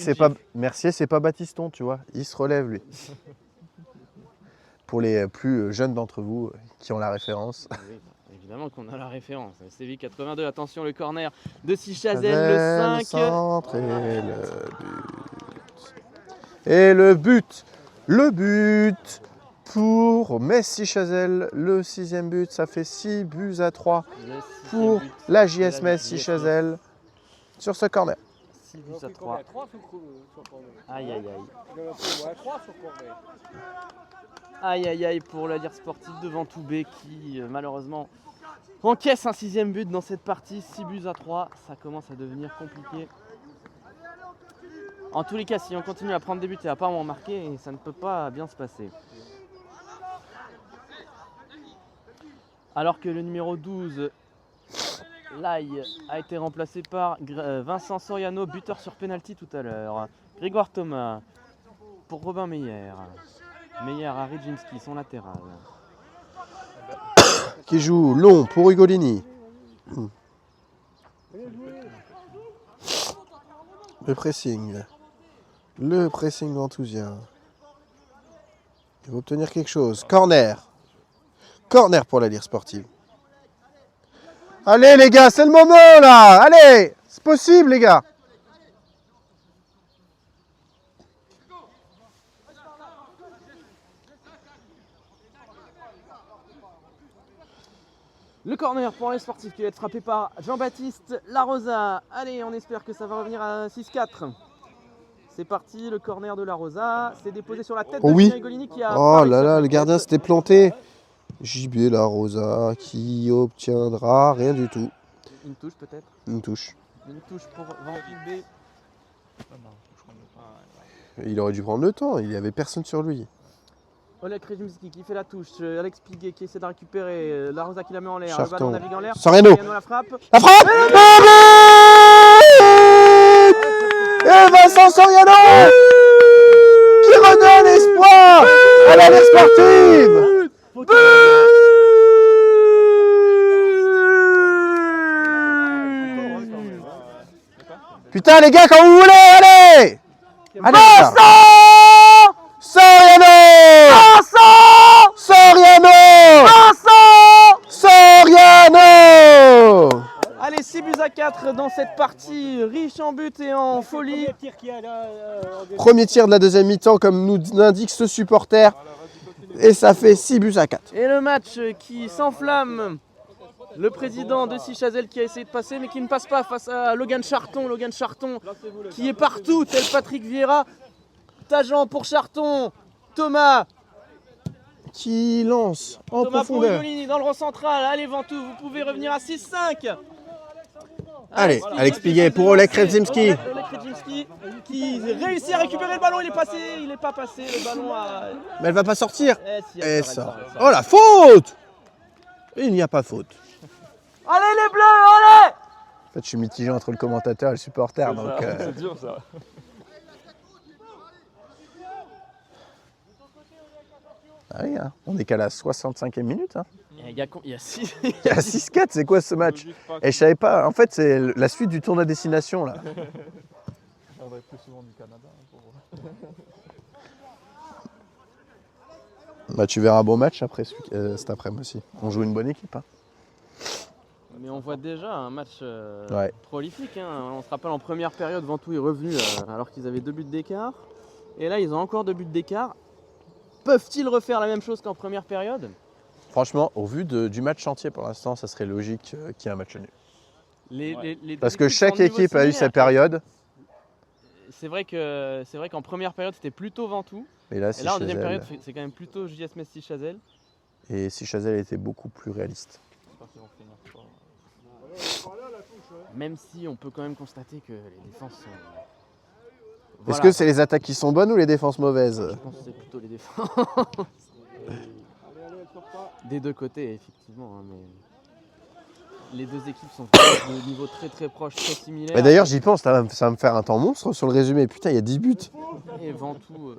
une c'est pas Battiston, tu vois. Il se relève, lui. Pour les plus jeunes d'entre vous qui ont la référence. Oui, évidemment qu'on a la référence. CV 82, attention le corner de Sichazel, le 5. Centre et le but. Le but pour Messi Chazelle, le 6e but. Ça fait 6-3 pour la JS Messi Chazelle sur ce corner. 6-3. Aïe aïe aïe. Aïe aïe aïe pour la Lire sportive de Ventoubé qui malheureusement encaisse un 6e but dans cette partie. 6-3, ça commence à devenir compliqué. En tous les cas, si on continue à prendre des buts et à pas en marquer, ça ne peut pas bien se passer. Alors que le numéro 12, Lai, a été remplacé par Vincent Soriano, buteur sur penalty tout à l'heure. Grégoire Thomas pour Robin Meyer. Meyer à Rijinski, son latéral. Qui joue long pour Ugolini. Le pressing. Le pressing ventousien. Il va obtenir quelque chose. Corner. Corner pour la Lire sportive. Allez les gars, c'est le moment là. Allez, c'est possible les gars. Le corner pour les sportifs qui va être frappé par Jean-Baptiste Larosa. Allez, on espère que ça va revenir à 6-4. C'est parti, le corner de Larosa. C'est déposé sur la tête de oui. Julien Golini qui a. Oh là là, le gardien s'était planté. JB Larosa qui obtiendra rien du tout. Une touche peut-être. Une touche. Une touche pour Ventoubé. Il aurait dû prendre le temps, il n'y avait personne sur lui. Oleg Rijimski qui fait la touche. Alex Piguet qui essaie de récupérer. Larosa qui la met en l'air. Le Charton. ballon navigue en l'air. Soriano. La frappe. La frappe. Et Vincent Soriano qui redonne espoir à la Lire sportive. Putain les gars, quand vous voulez, allez. Allez Vincent Soriano. Soriano. Soriano. Allez, 6-4 dans cette partie, riche en buts et en folie. Premier tir de la deuxième mi-temps, comme nous l'indique ce supporter. Et ça fait 6-4. Et le match qui s'enflamme. Le président de Sichazel qui a essayé de passer, mais qui ne passe pas face à Logan Charton. Logan Charton qui est partout, tel Patrick Vieira. Tageant pour Charton. Thomas. Qui lance en Thomas pour profondeur. Ugolini dans le rond central. Allez, Ventoux, vous pouvez revenir à 6-5. Allez, Alex Piguet pour Oleg Rijimski. Oleg Rijimski qui réussit à récupérer le ballon. Il est passé, il n'est pas passé. Le ballon a. Mais elle va pas sortir. Eh, si, Et elle ça. s'arrête. Oh la faute. Il n'y a pas faute. Allez les bleus, allez. En fait, je suis mitigé entre le commentateur et le supporter. Donc, C'est dur ça. ah oui, hein, on est qu'à la 65e minute. Hein. Il y a 6. Il y a 6-4, c'est quoi ce match? Et je savais pas, en fait, c'est la suite du tournoi destination là. Je viendrai plus souvent du Canada. Bah, tu verras un bon match après cet après-midi aussi. On joue une bonne équipe. Hein. Mais on voit déjà un match Ouais. prolifique. Hein. On se rappelle en première période, Ventoux est revenu alors qu'ils avaient 2 buts d'écart. Et là, ils ont encore 2 buts d'écart. Peuvent-ils refaire la même chose qu'en première période? Franchement, au vu du match entier pour l'instant, ça serait logique qu'il y ait un match nul. Les Parce deux que équipes chaque sont au niveau équipe a eu sa similaire. période. C'est vrai qu'en première période, c'était plutôt Ventoux. Et là, Et là, en deuxième Sichazel. période, c'est quand même plutôt JS Messi Chazelle. Et Sichazel était beaucoup plus réaliste. J'espère qu'ils vont finir fort. Même si on peut quand même constater que les défenses sont. Est-ce Voilà. que c'est les attaques qui sont bonnes ou les défenses mauvaises? Je pense que c'est plutôt les défenses. Des deux côtés, effectivement. Hein, mais les deux équipes sont de niveau très très proche, très similaires. Mais d'ailleurs, j'y pense, ça va me faire un temps monstre sur le résumé. Putain, il y a 10 buts. Et Ventoux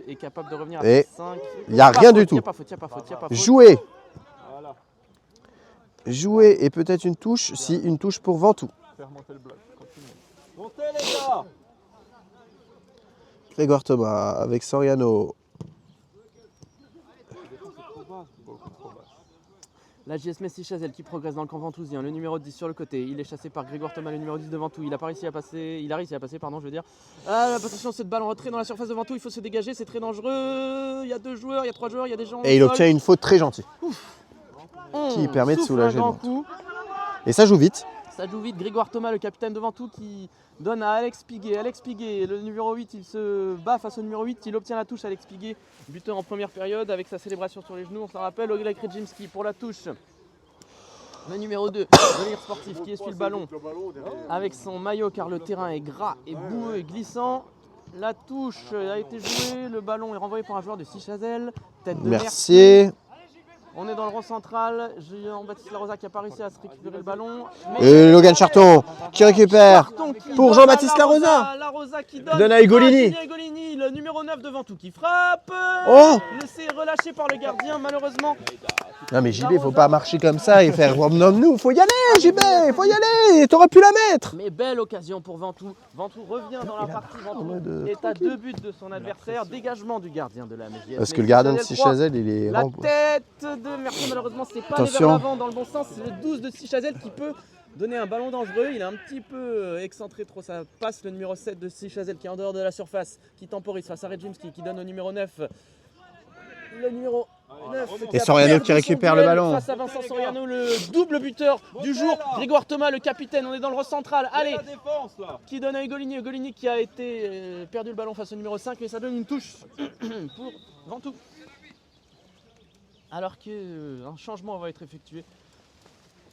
est capable de revenir à Et 5. il y a rien du tout. Il n'y a pas faute, il n'y a pas faute, il n'y a pas faute. Jouer. Voilà, Jouer et peut-être une touche, si une touche pour Ventoux. faire monter le bloc, continue. Montez les gars. Grégoire Thomas avec Soriano. La JS Messi Chazelle qui progresse dans le camp ventousien, le numéro 10 sur le côté, il est chassé par Grégoire Thomas, le numéro 10 de Ventoux, il a réussi à passer, pardon, je veux dire. Ah, attention, cette balle en retrait dans la surface de Ventoux, il faut se dégager, c'est très dangereux, il y a 2 joueurs, il y a 3 joueurs, il y a des gens. Et il obtient une faute très gentille qui permet de soulager le Ventoux. Et ça joue vite. Ça joue vite, Grégoire Thomas, le capitaine de Ventoux, qui donne à Alex Piguet. Alex Piguet, le numéro 8, il se bat face au numéro 8, il obtient la touche. Alex Piguet, buteur en première période avec sa célébration sur les genoux. On s'en rappelle, Oleg Krejimski pour la touche. Le numéro 2, de l'Ir Sportif, qui essuie le ballon avec son maillot car le terrain est gras et boueux et glissant. La touche a été jouée, le ballon est renvoyé par un joueur de Sichazel. Tête de Mercier. On est dans le rond central, Jean-Baptiste Larosa qui a pas réussi à se récupérer le ballon. Et Logan Charton qui récupère Charton qui pour donne Jean-Baptiste à Larosa. Larosa qui Donne à Ugolini. Julien Ugolini, le numéro 9 devant tout qui frappe. Oh. Laissé relâché par le gardien malheureusement. Non mais JB, faut pas marcher comme ça et faire nous, faut y aller JB, faut y aller, t'aurais pu la mettre. Mais belle occasion pour Ventoux. Ventoux revient dans la partie. Ventoux est à 2 buts de son adversaire. Dégagement du gardien de la MGS. Parce que le gardien de Sichazel, il est... La tête de Mercier, malheureusement, c'est pas allé vers Attention. l'avant dans le bon sens. C'est le 12 de Sichazel qui peut donner un ballon dangereux. Il est un petit peu excentré trop sa passe. Le numéro 7 de Sichazel qui est en dehors de la surface, qui temporise face à Redjimski, qui donne au numéro 9. Le numéro 9 Et Soriano qui récupère le ballon. Face à Vincent Soriano, le double buteur du jour. Grégoire Thomas, le capitaine, on est dans le rond central. Allez, qui donne à Ugolini. Ugolini qui a été perdu le ballon face au numéro 5, mais ça donne une touche pour Ventoux. Alors qu'un changement va être effectué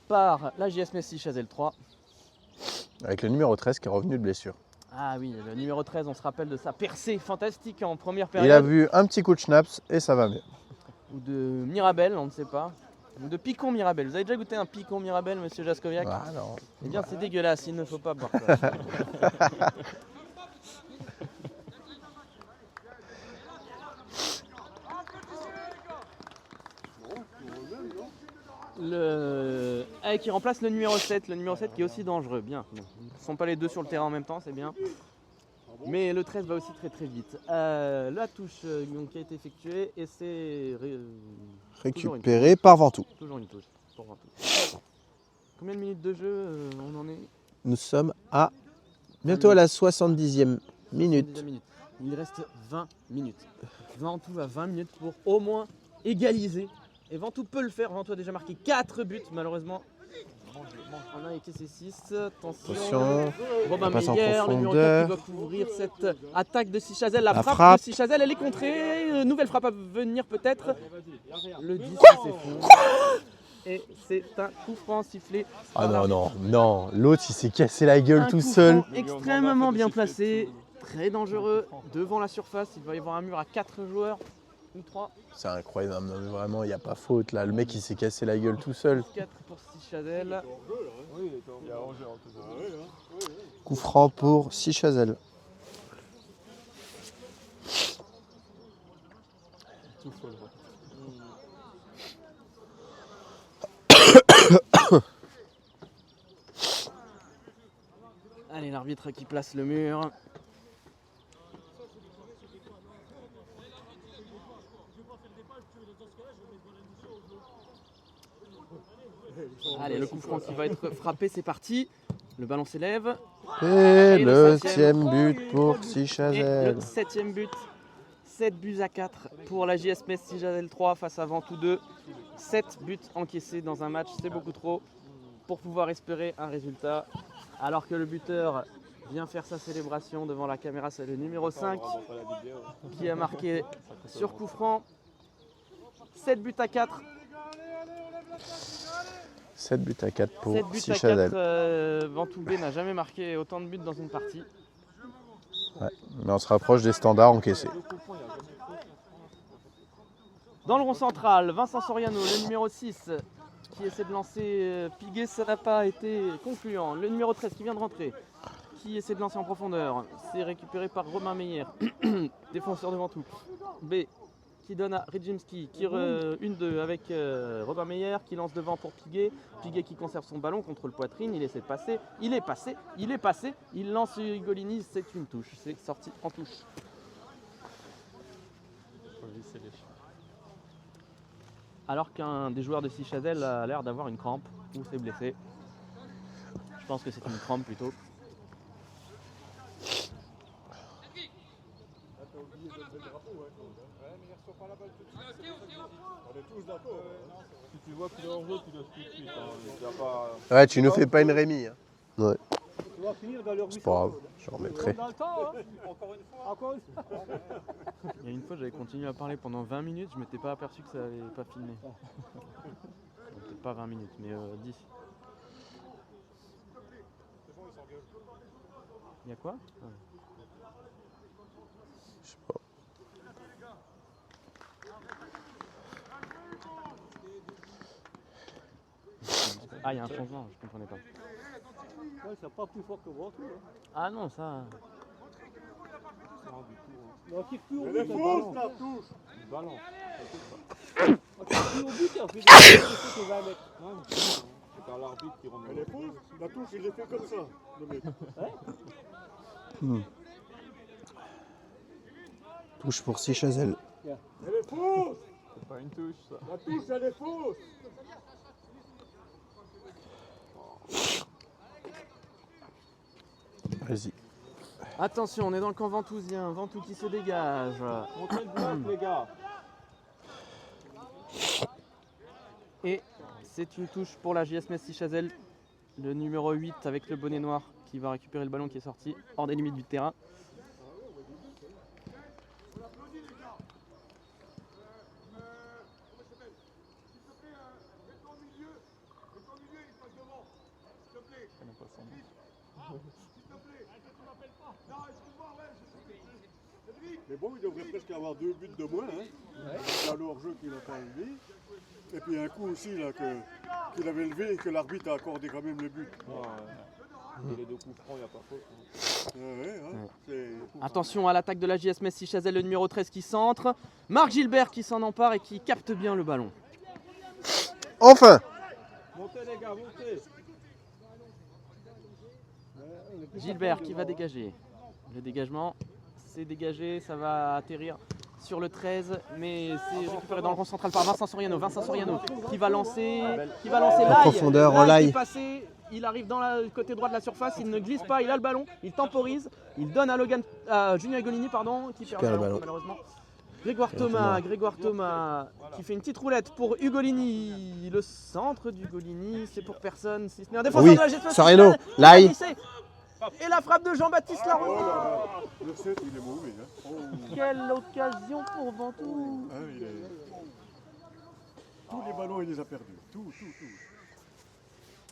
par la JS Messi Chazelle 3. Avec le numéro 13 qui est revenu de blessure. Ah oui, le numéro 13, on se rappelle de sa percée fantastique en première période. Il a vu un petit coup de schnaps et ça va mieux. Ou de Mirabel, on ne sait pas. Ou de Picon Mirabel. Vous avez déjà goûté un Picon Mirabel, monsieur Jaskoviak? Ah non. Eh bien, c'est dégueulasse, il ne faut pas boire ça. Qui remplace le numéro 7 qui est aussi dangereux. Bien, bon, ils ne sont pas les deux sur le terrain en même temps, c'est bien. Mais le 13 va aussi très très vite. La touche donc, qui a été effectuée et c'est Récupéré par Ventoux. toujours une touche pour Ventoux. Combien de minutes de jeu on en est? Nous sommes à bientôt à la 70e minute. 70 minutes. Il reste 20 minutes. Ventoux a 20 minutes pour au moins égaliser. Et Ventoux peut le faire. Ventoux a déjà marqué 4 buts malheureusement. On a encaissé 6. Attention. Robin passe en Meyer, le numéro 4 qui va couvrir cette attaque de Sichazel. La frappe de Sichazel, elle est contrée. Nouvelle frappe à venir peut-être. Le 10 s'effondre. Et c'est un coup franc sifflé. Ah non, l'autre il s'est cassé la gueule tout seul. Extrêmement bien placé, très dangereux, devant la surface. Il va y avoir un mur à 4 joueurs ou 3. C'est incroyable, non, mais vraiment il n'y a pas faute là. Le mec il s'est cassé la gueule tout seul. 4 pour Sichazel. Coup franc pour Sichazel. Allez, l'arbitre qui place le mur. Allez, le coup franc qui va être frappé, c'est parti. Le ballon s'élève. Et le septième 7e but pour Et Sichazel. le 7e but. 7 buts à 4 pour la JS Metz Sichazel 3 face à Ventoux 2. 7 buts encaissés dans un match, c'est beaucoup trop pour pouvoir espérer un résultat. Alors que le buteur vient faire sa célébration devant la caméra, c'est le numéro 5 qui a marqué sur coup franc. 7 buts à 4. 7 buts à 4 pour 7 buts à Sichazel. 4. Ventoux B n'a jamais marqué autant de buts dans une partie. Ouais, mais on se rapproche des standards encaissés. Dans le rond central, Vincent Soriano, le numéro 6 qui essaie de lancer Piguet, ça n'a pas été concluant. Le numéro 13 qui vient de rentrer, qui essaie de lancer en profondeur. C'est récupéré par Robin Meyer, défenseur de Ventoux. B qui donne à Rejimski, qui une deux avec Robin Meyer qui lance devant pour Piguet. Piguet qui conserve son ballon contre le poitrine, il essaie de passer, il est passé, il lance Ugolini, c'est une touche, c'est sorti en touche. Alors qu'un des joueurs de Sichazel a l'air d'avoir une crampe ou s'est blessé. Je pense que c'est une crampe plutôt. Si tu vois qu'il est en jeu, tu laisses tout de suite. Il y a pas... Ouais, tu ne fais pas une Rémi. Hein. Ouais, Tu vas finir dans leur c'est pas grave, je remettrai. Dans le temps, hein. Encore une fois. Il y a une fois, j'avais continué à parler pendant 20 minutes, je m'étais pas aperçu que ça avait pas filmé. Peut-être pas 20 minutes, mais 10. Il y a quoi? Je sais pas. Ah, il y a un changement, je comprenais pas. Ouais, c'est pas plus fort que Ventoux. Hein. Ah non, ça. Non, tire plus au Elle but. est fausse, la touche. Il balance. Tire plus au but, il en fait des 20 mètres. C'est par l'arbitre qui remet. Elle est fausse, la touche, il est fait comme ça, le mec. Touche pour Sichazel. Elle est fausse. C'est pas une touche, ça. La touche, elle est fausse. Vas-y. Attention, on est dans le camp ventousien, Ventoux qui se dégage. Montez le but, les gars. Et c'est une touche pour la JS Metz Sichazel, le numéro 8 avec le bonnet noir qui va récupérer le ballon qui est sorti hors des limites du terrain. Mais bon, il devrait presque avoir 2 buts de moins. Hein. Là, le hors-jeu qu'il n'a pas élevé. Et puis un coup aussi là, qu'il avait levé et que l'arbitre a accordé quand même le but. Et les deux coups francs, il n'y a pas faute. Attention à l'attaque de la JS Metz Sichazel, le numéro 13 qui centre. Marc Gilbert qui s'en empare et qui capte bien le ballon. Enfin! Montez, les gars, montez. Gilbert qui va dégager. Le dégagement, c'est dégagé, ça va atterrir sur le 13, mais c'est récupéré dans le rond central par Vincent Soriano. Vincent Soriano qui va lancer l'ail. Profondeur en l'ail. Qui est passé, il arrive dans le côté droit de la surface, il ne glisse pas, il a le ballon, il temporise, il donne à Junior Ugolini qui perd le ballon malheureusement. Grégoire Thomas qui fait une petite roulette pour Ugolini. Le centre d'Ugolini, c'est pour personne, si ce n'est un défenseur Oui, de la GFS. Soriano, l'ail. Et la frappe de Jean-Baptiste Larue. Le 7, il est mauvais. Hein. Quelle occasion pour Ventoux. Hein, tous les ballons, il les a perdus. Tout.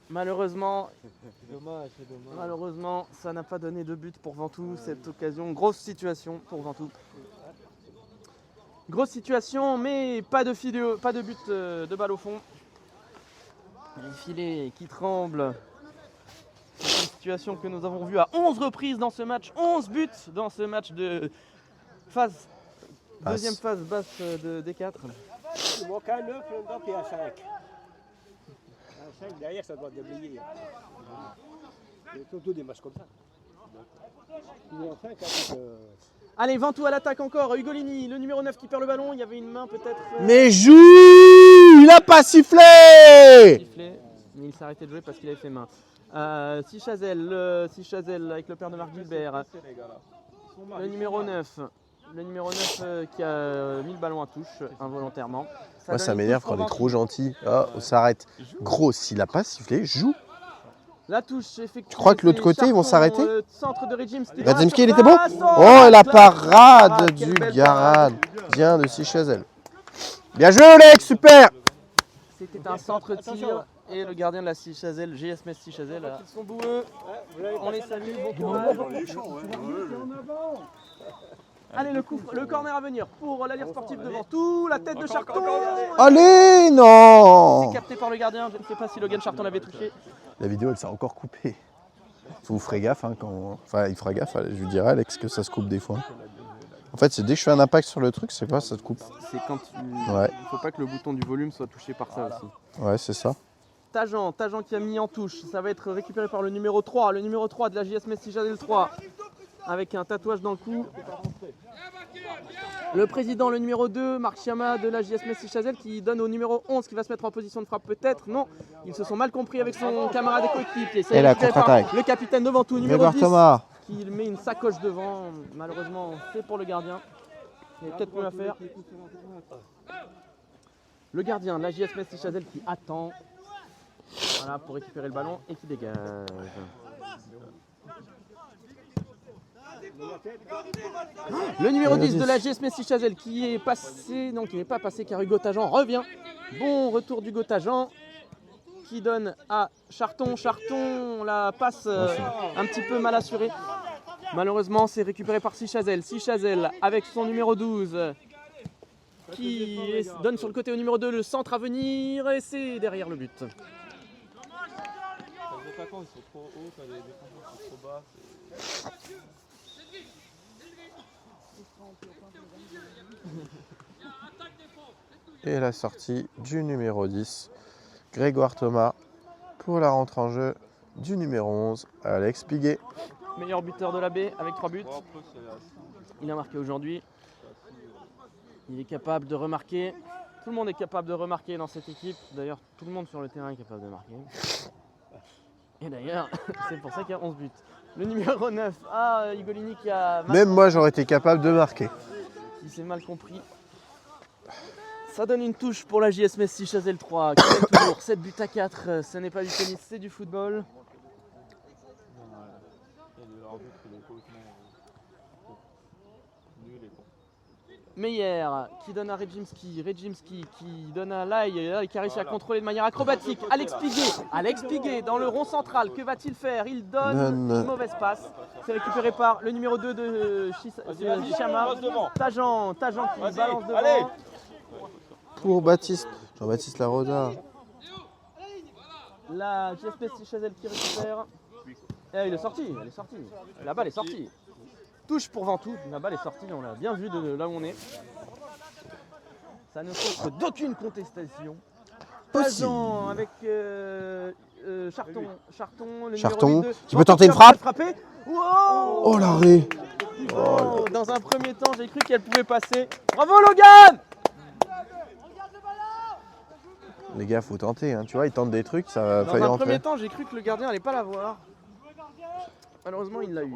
Malheureusement, C'est dommage. malheureusement, ça n'a pas donné de but pour Ventoux, cette occasion. Grosse situation pour Ventoux. Grosse situation, mais pas de but de balle au fond. Les filets qui tremblent. C'est une situation que nous avons vue à 11 reprises dans ce match. 11 buts dans ce match de phase, deuxième phase basse de D4. Il manque un 9, là-dedans, puis un 5. Un 5, derrière, ça doit déblayer. C'est surtout des matchs comme ça. Il est en 5, hein, Allez, Ventoux à l'attaque encore. Ugolini, le numéro 9 qui perd le ballon. Il y avait une main peut-être. Mais joue! Il a pas sifflé! Sifflé, mais il s'est arrêté de jouer parce qu'il avait fait main. Sichazel avec le père de Marc Gilbert. Le numéro 9. Le numéro 9 qui a mis le ballon à touche involontairement. Moi, ça m'énerve quand on est trop gentil. Ah, on s'arrête. Gros, s'il a pas sifflé, joue. La touche effectuée. Tu crois que l'autre côté, ils vont s'arrêter? Centre de Rejimski. Rejimski, il était bon? Oh, et la parade du gardien de Sichazel. Bien joué, Oleg, super! C'était un centre tir et le gardien de la Sichazel, GS Metz Sichazel, ils sont boueux. On les salue, bon courage. Dans les champs, hein. Allez, le corner à venir pour l'Alliance Sportive de Ventoux, la tête de Charton. Allez, non! C'est capté par le gardien, je ne sais pas si Logan Charton l'avait touché. La vidéo, elle s'est encore coupée. Vous ferez gaffe, hein, quand... Enfin, il fera gaffe, je lui dirai, Alex, que ça se coupe des fois. En fait, c'est dès que je fais un impact sur le truc, c'est quoi, ça te coupe. C'est quand tu... Ouais. Il faut pas que le bouton du volume soit touché par ça aussi. Ouais, c'est ça. Tajan qui a mis en touche, ça va être récupéré par le numéro 3, de la JS Messi Chazelle 3, avec un tatouage dans le cou. Le président, le numéro 2, Marc Chiama de la JS Messi Chazelle, qui donne au numéro 11 qui va se mettre en position de frappe peut-être. Non, ils se sont mal compris avec son camarade et coéquipier. Et la contre-attaque. Le capitaine devant tout, numéro Grégoire 10, Thomas. qui met une sacoche devant. Malheureusement, c'est pour le gardien. Il y a peut-être mieux à faire. Le gardien de la JS Messi Chazelle qui attend. Voilà, pour récupérer le ballon et qui dégage. Le numéro 10 de la JS Messi Chazelle qui est passé, non qui n'est pas passé car Hugo Tajan revient. Bon retour d'Hugo Tajan qui donne à Charton. Charton, la passe un petit peu mal assurée. Malheureusement c'est récupéré par Sichazel. Sichazel avec son numéro 12 qui donne sur le côté au numéro 2 le centre à venir et c'est derrière le but. Les attaquants ils sont trop hauts, les défenseurs sont trop bas. Et la sortie du numéro 10, Grégoire Thomas, pour la rentrée en jeu du numéro 11, Alex Piguet. Meilleur buteur de la baie avec 3 buts. Il a marqué aujourd'hui. Il est capable de remarquer. Tout le monde est capable de remarquer dans cette équipe. D'ailleurs, tout le monde sur le terrain est capable de marquer. Et d'ailleurs, c'est pour ça qu'il y a 11 buts. Le numéro 9, Igolini qui a... Même moi, j'aurais été capable de marquer. Qui s'est mal compris. Ça donne une touche pour la JS Messi Chazelle 3. Qui gagne toujours 7 buts à 4. Ce n'est pas du tennis, c'est du football. Meyer qui donne à Rejimski qui donne à Lai qui a réussi à contrôler de manière acrobatique. Alex Piguet dans le rond central, que va-t-il faire? Il donne une mauvaise passe. C'est récupéré par le numéro 2 de Chiama. Tajan qui balance devant. Allez. Pour Jean-Baptiste Laroda. La JSP Chazelle qui récupère. Et il est sorti, elle est sortie. La balle est sortie. Touche pour Ventoux, la balle est sortie, on l'a bien vu de là où on est. Ça ne souffre d'aucune contestation. Tajan avec Charton, le numéro 2. Tu peux tenter une frappe. Wow. Oh l'arrêt. Oh, dans un premier temps, j'ai cru qu'elle pouvait passer. Bravo Logan. Les gars, faut tenter, hein. Tu vois, ils tentent des trucs, ça va Dans faillir un rentrer. premier temps, j'ai cru que le gardien allait pas la voir. Malheureusement, il l'a eu.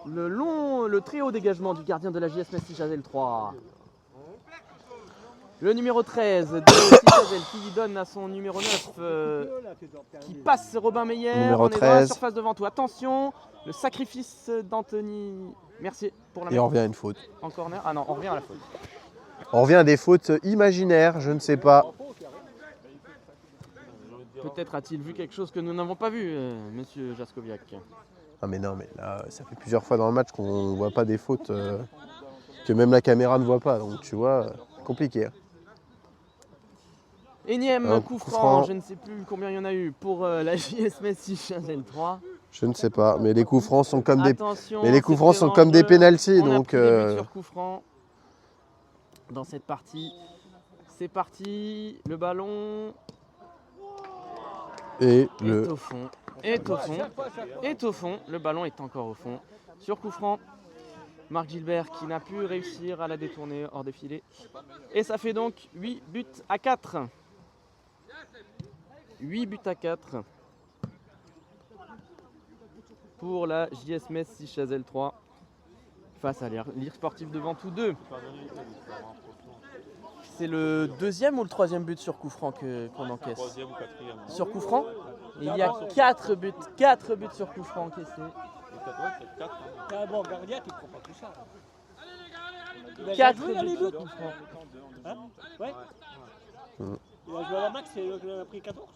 Le très haut dégagement du gardien de la JS Messi Chazelle 3. Le numéro 13 de Chazelle qui donne à son numéro 9 qui passe Robin Meyer. Numéro on est 13. dans la surface devant tout. Attention, le sacrifice d'Anthony Mercier pour la Et on revient à une faute. en corner. Ah non, on revient à la faute. On revient à des fautes imaginaires, je ne sais pas. Peut-être a-t-il vu quelque chose que nous n'avons pas vu, monsieur Jaskoviak. Ah mais non, mais là, ça fait plusieurs fois dans le match qu'on ne voit pas des fautes que même la caméra ne voit pas. Donc tu vois, compliqué. Énième coup franc, je ne sais plus combien il y en a eu pour la JS Messi Chazelle 3. Je ne sais pas, mais les coups francs sont comme Attention, mais les coups francs sont c'est comme des dangereux. pénaltys, On a donc pris des buts sur coup franc dans cette partie. C'est parti, le ballon et est au fond. Est au fond, le ballon est encore au fond. Sur coup franc, Marc Gilbert qui n'a pu réussir à la détourner hors des filets. Et ça fait donc 8 buts à 4. 8 buts à 4 pour la JS Messi Chazelle 3 face à l'IR Sportif de Ventoux 2. C'est le deuxième ou le troisième but sur coup franc qu'on encaisse? Troisième ou quatrième. Sur coup franc, il y a 4 buts sur coup franc encaissés. T'as un bon gardien, tu ne prends pas tout ça. 4 joué dans les buts sur buts. coup franc. Hein? Ouais. Il a joué à la max et il en a pris 14.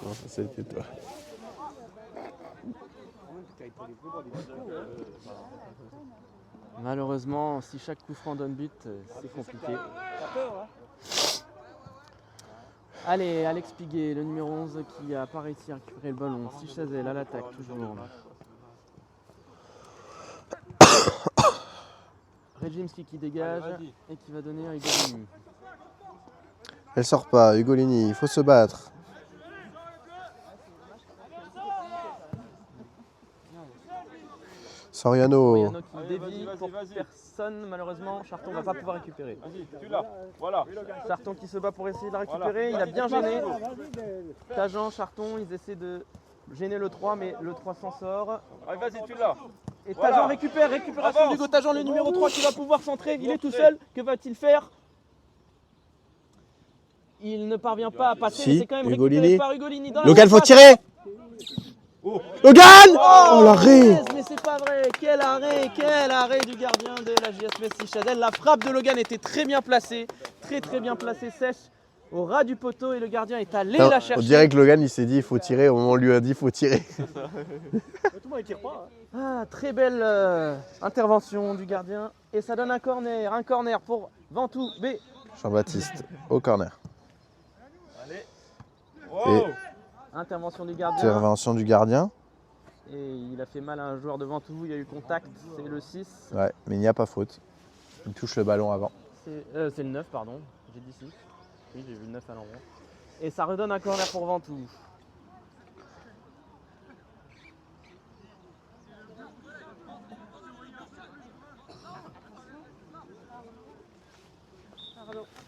non, ça c'était toi. Malheureusement, si chaque coup franc donne but, c'est compliqué. T'as peur, hein? Allez, Alex Piguet, le numéro 11 qui a pas réussi à récupérer le ballon. Sichazel à l'attaque, toujours. Rejimski qui dégage Allez, vas-y. et qui va donner à Hugolini. Elle sort pas, Ugolini, il faut se battre. Soriano. Soriano qui Allez, dévie vas-y, pour vas-y. personne, malheureusement. Charton va pas pouvoir récupérer. Vas-y, tu l'as. Voilà. Charton qui se bat pour essayer de la récupérer, Voilà. il a bien gêné. Vas-y, Tajan, Charton, ils essaient de gêner le 3, mais le 3 s'en sort. Allez, vas-y, tu l'as. Et Voilà. Tajan récupération Avance. d'Hugo Tajan, le numéro 3 qui va pouvoir centrer. Il est tout Montrez. seul, que va-t-il faire? Il ne parvient pas à passer, Si, mais c'est quand même Ugolini. récupéré par Ugolini. Dans la Logan, faut surface. tirer. Oh. Logan. Oh, l'arrêt. punaise, mais c'est pas vrai. Quel arrêt du gardien de la JS Messi Chazelle. La frappe de Logan était très bien placée, très bien placée, sèche au ras du poteau et le gardien est allé la chercher. On dirait que Logan il s'est dit il faut tirer au moment où on lui a dit il faut tirer. Tout le monde ne tire pas. Ah, très belle intervention du gardien et ça donne un corner pour Ventoux B. Jean-Baptiste au corner. Allez. Wow. Intervention du gardien Intervention du gardien. et il a fait mal à un joueur de Ventoux, il y a eu contact, c'est le 6. Ouais, mais il n'y a pas faute. Il touche le ballon avant. C'est le 9, pardon, j'ai dit 6. Oui, j'ai vu le 9 à l'envers. Et ça redonne un corner pour Ventoux.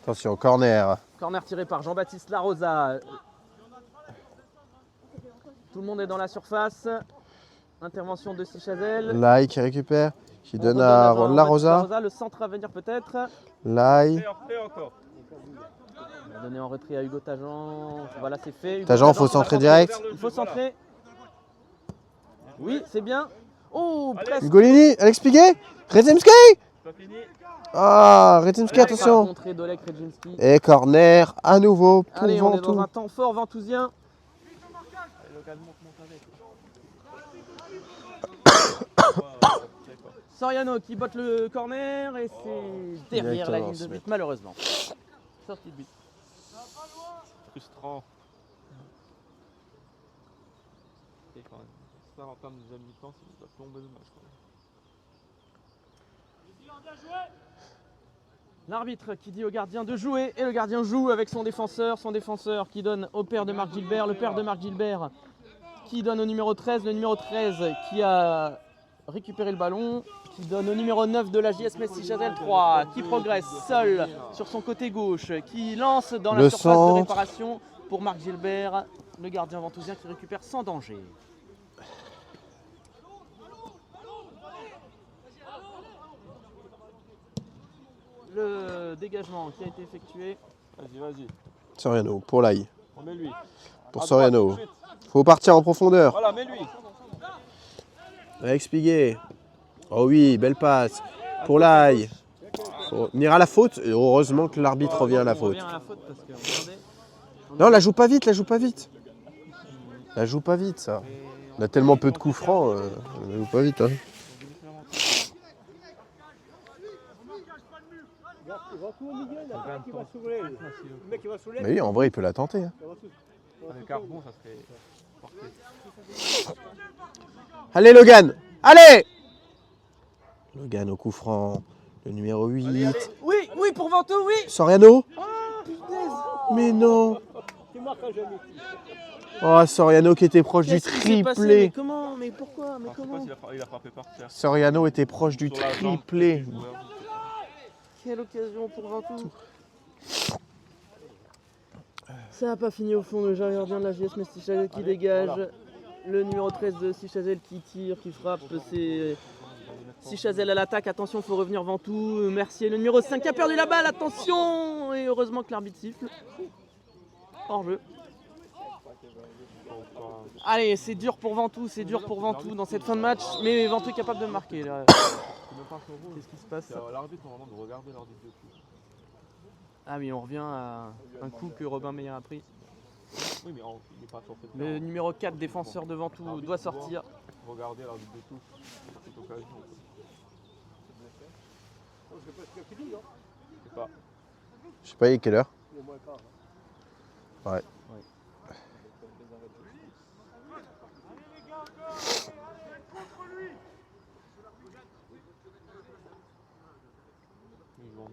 Attention, corner. Corner tiré par Jean-Baptiste Larosa. Tout le monde est dans la surface. Intervention de Sichazel. Lai qui récupère, qui On donne redonne à Jean-Baptiste Larosa. Le centre à venir peut-être. Lai. Après encore. On va donner en retrait à Hugo Tajan. Voilà, c'est fait. Hugo Tajan, faut qui va centrer centrer. direct. Il faut centrer. Oui, c'est bien. Oh, Allez. presque. Ugolini, Alex Piguet. Rezemski. C'est pas fini. Ah, Rezemski, Là, il va attention. contrer Dolek Rejimski. Et corner à nouveau pour Allez, on est dans Ventoux. un temps fort ventousien. Allez, Logan, monte avec. Soriano qui botte le corner et c'est derrière la Directement, ligne de but Smith. malheureusement. Sortie de but. Frustrant. Et quand même, ça en termes de deuxième mi-temps, ça nous a plombé le match. L'arbitre qui dit au gardien de jouer et le gardien joue avec son défenseur qui donne au père de Marc Gilbert, le père de Marc Gilbert qui donne au numéro 13, le numéro 13 qui a récupéré le ballon, qui donne au numéro 9 de la JS Messi Chazelle 3, qui progresse seul sur son côté gauche, qui lance dans la Le surface de centre. réparation pour Marc Gilbert, le gardien ventousien qui récupère sans danger. Le dégagement qui a été effectué. Vas-y, vas-y. Soriano pour Lai. On met lui. Pour À droite, Soriano. tout de suite. Faut partir en profondeur. Voilà, mets lui. Alex Piguet. Oh oui, belle passe. Pour Lai. Faut venir à la faute. Et heureusement que l'arbitre revient à la On faute. revient à la faute parce que regardez, Non, la joue pas vite, la joue pas vite. La joue pas vite, ça. On a tellement peu de coups francs, la joue pas vite. Hein. Ventoux au milieu, là, le mec qui va soulever. Le mec qui va soulever. Mais oui, en vrai, il peut la tenter. Hein. Avec Arbon, ça serait parfait. Allez, Logan. Allez. Logan au coup franc. Le numéro 8. Allez, allez. oui, oui, pour Ventoux, oui. Soriano. Punaise. Mais non. Tu marques un jamais. Oh, Soriano qui était proche du Qu'est-ce qui s'est passé? Mais triplé. comment? Mais pourquoi? Mais Alors, je sais pas comment? s'il a frappé par terre. Soriano était proche du Sur la jambe. triplé. Ouais, je sais pas. Quelle occasion pour Ventoux. Ça n'a pas fini au fond, le gardien de la JS Messi Chazelle qui dégage. voilà. Le numéro 13 de Sichazel qui tire, qui frappe. C'est Sichazel à l'attaque. Attention, il faut revenir Ventoux. Mercier, le numéro 5 qui a perdu la balle. Attention. Et heureusement que l'arbitre siffle. Hors jeu. Allez, c'est dur pour Ventoux, dans cette fin de match. Mais Ventoux est capable de marquer. Là. Qu'est-ce qui se passe? C'est à l'arbitre normalement de regarder l'arbitre de coup. Ah oui, on revient à un coup que Robin Meyer a pris. Oui, mais il n'est pas forfait. Le numéro 4, défenseur de Ventoux, doit sortir. Regardez l'arbitre de touche. Cette occasion. C'est presque fini, non? Je sais pas. Je sais pas, il est quelle heure? Il est moins quart. Ouais.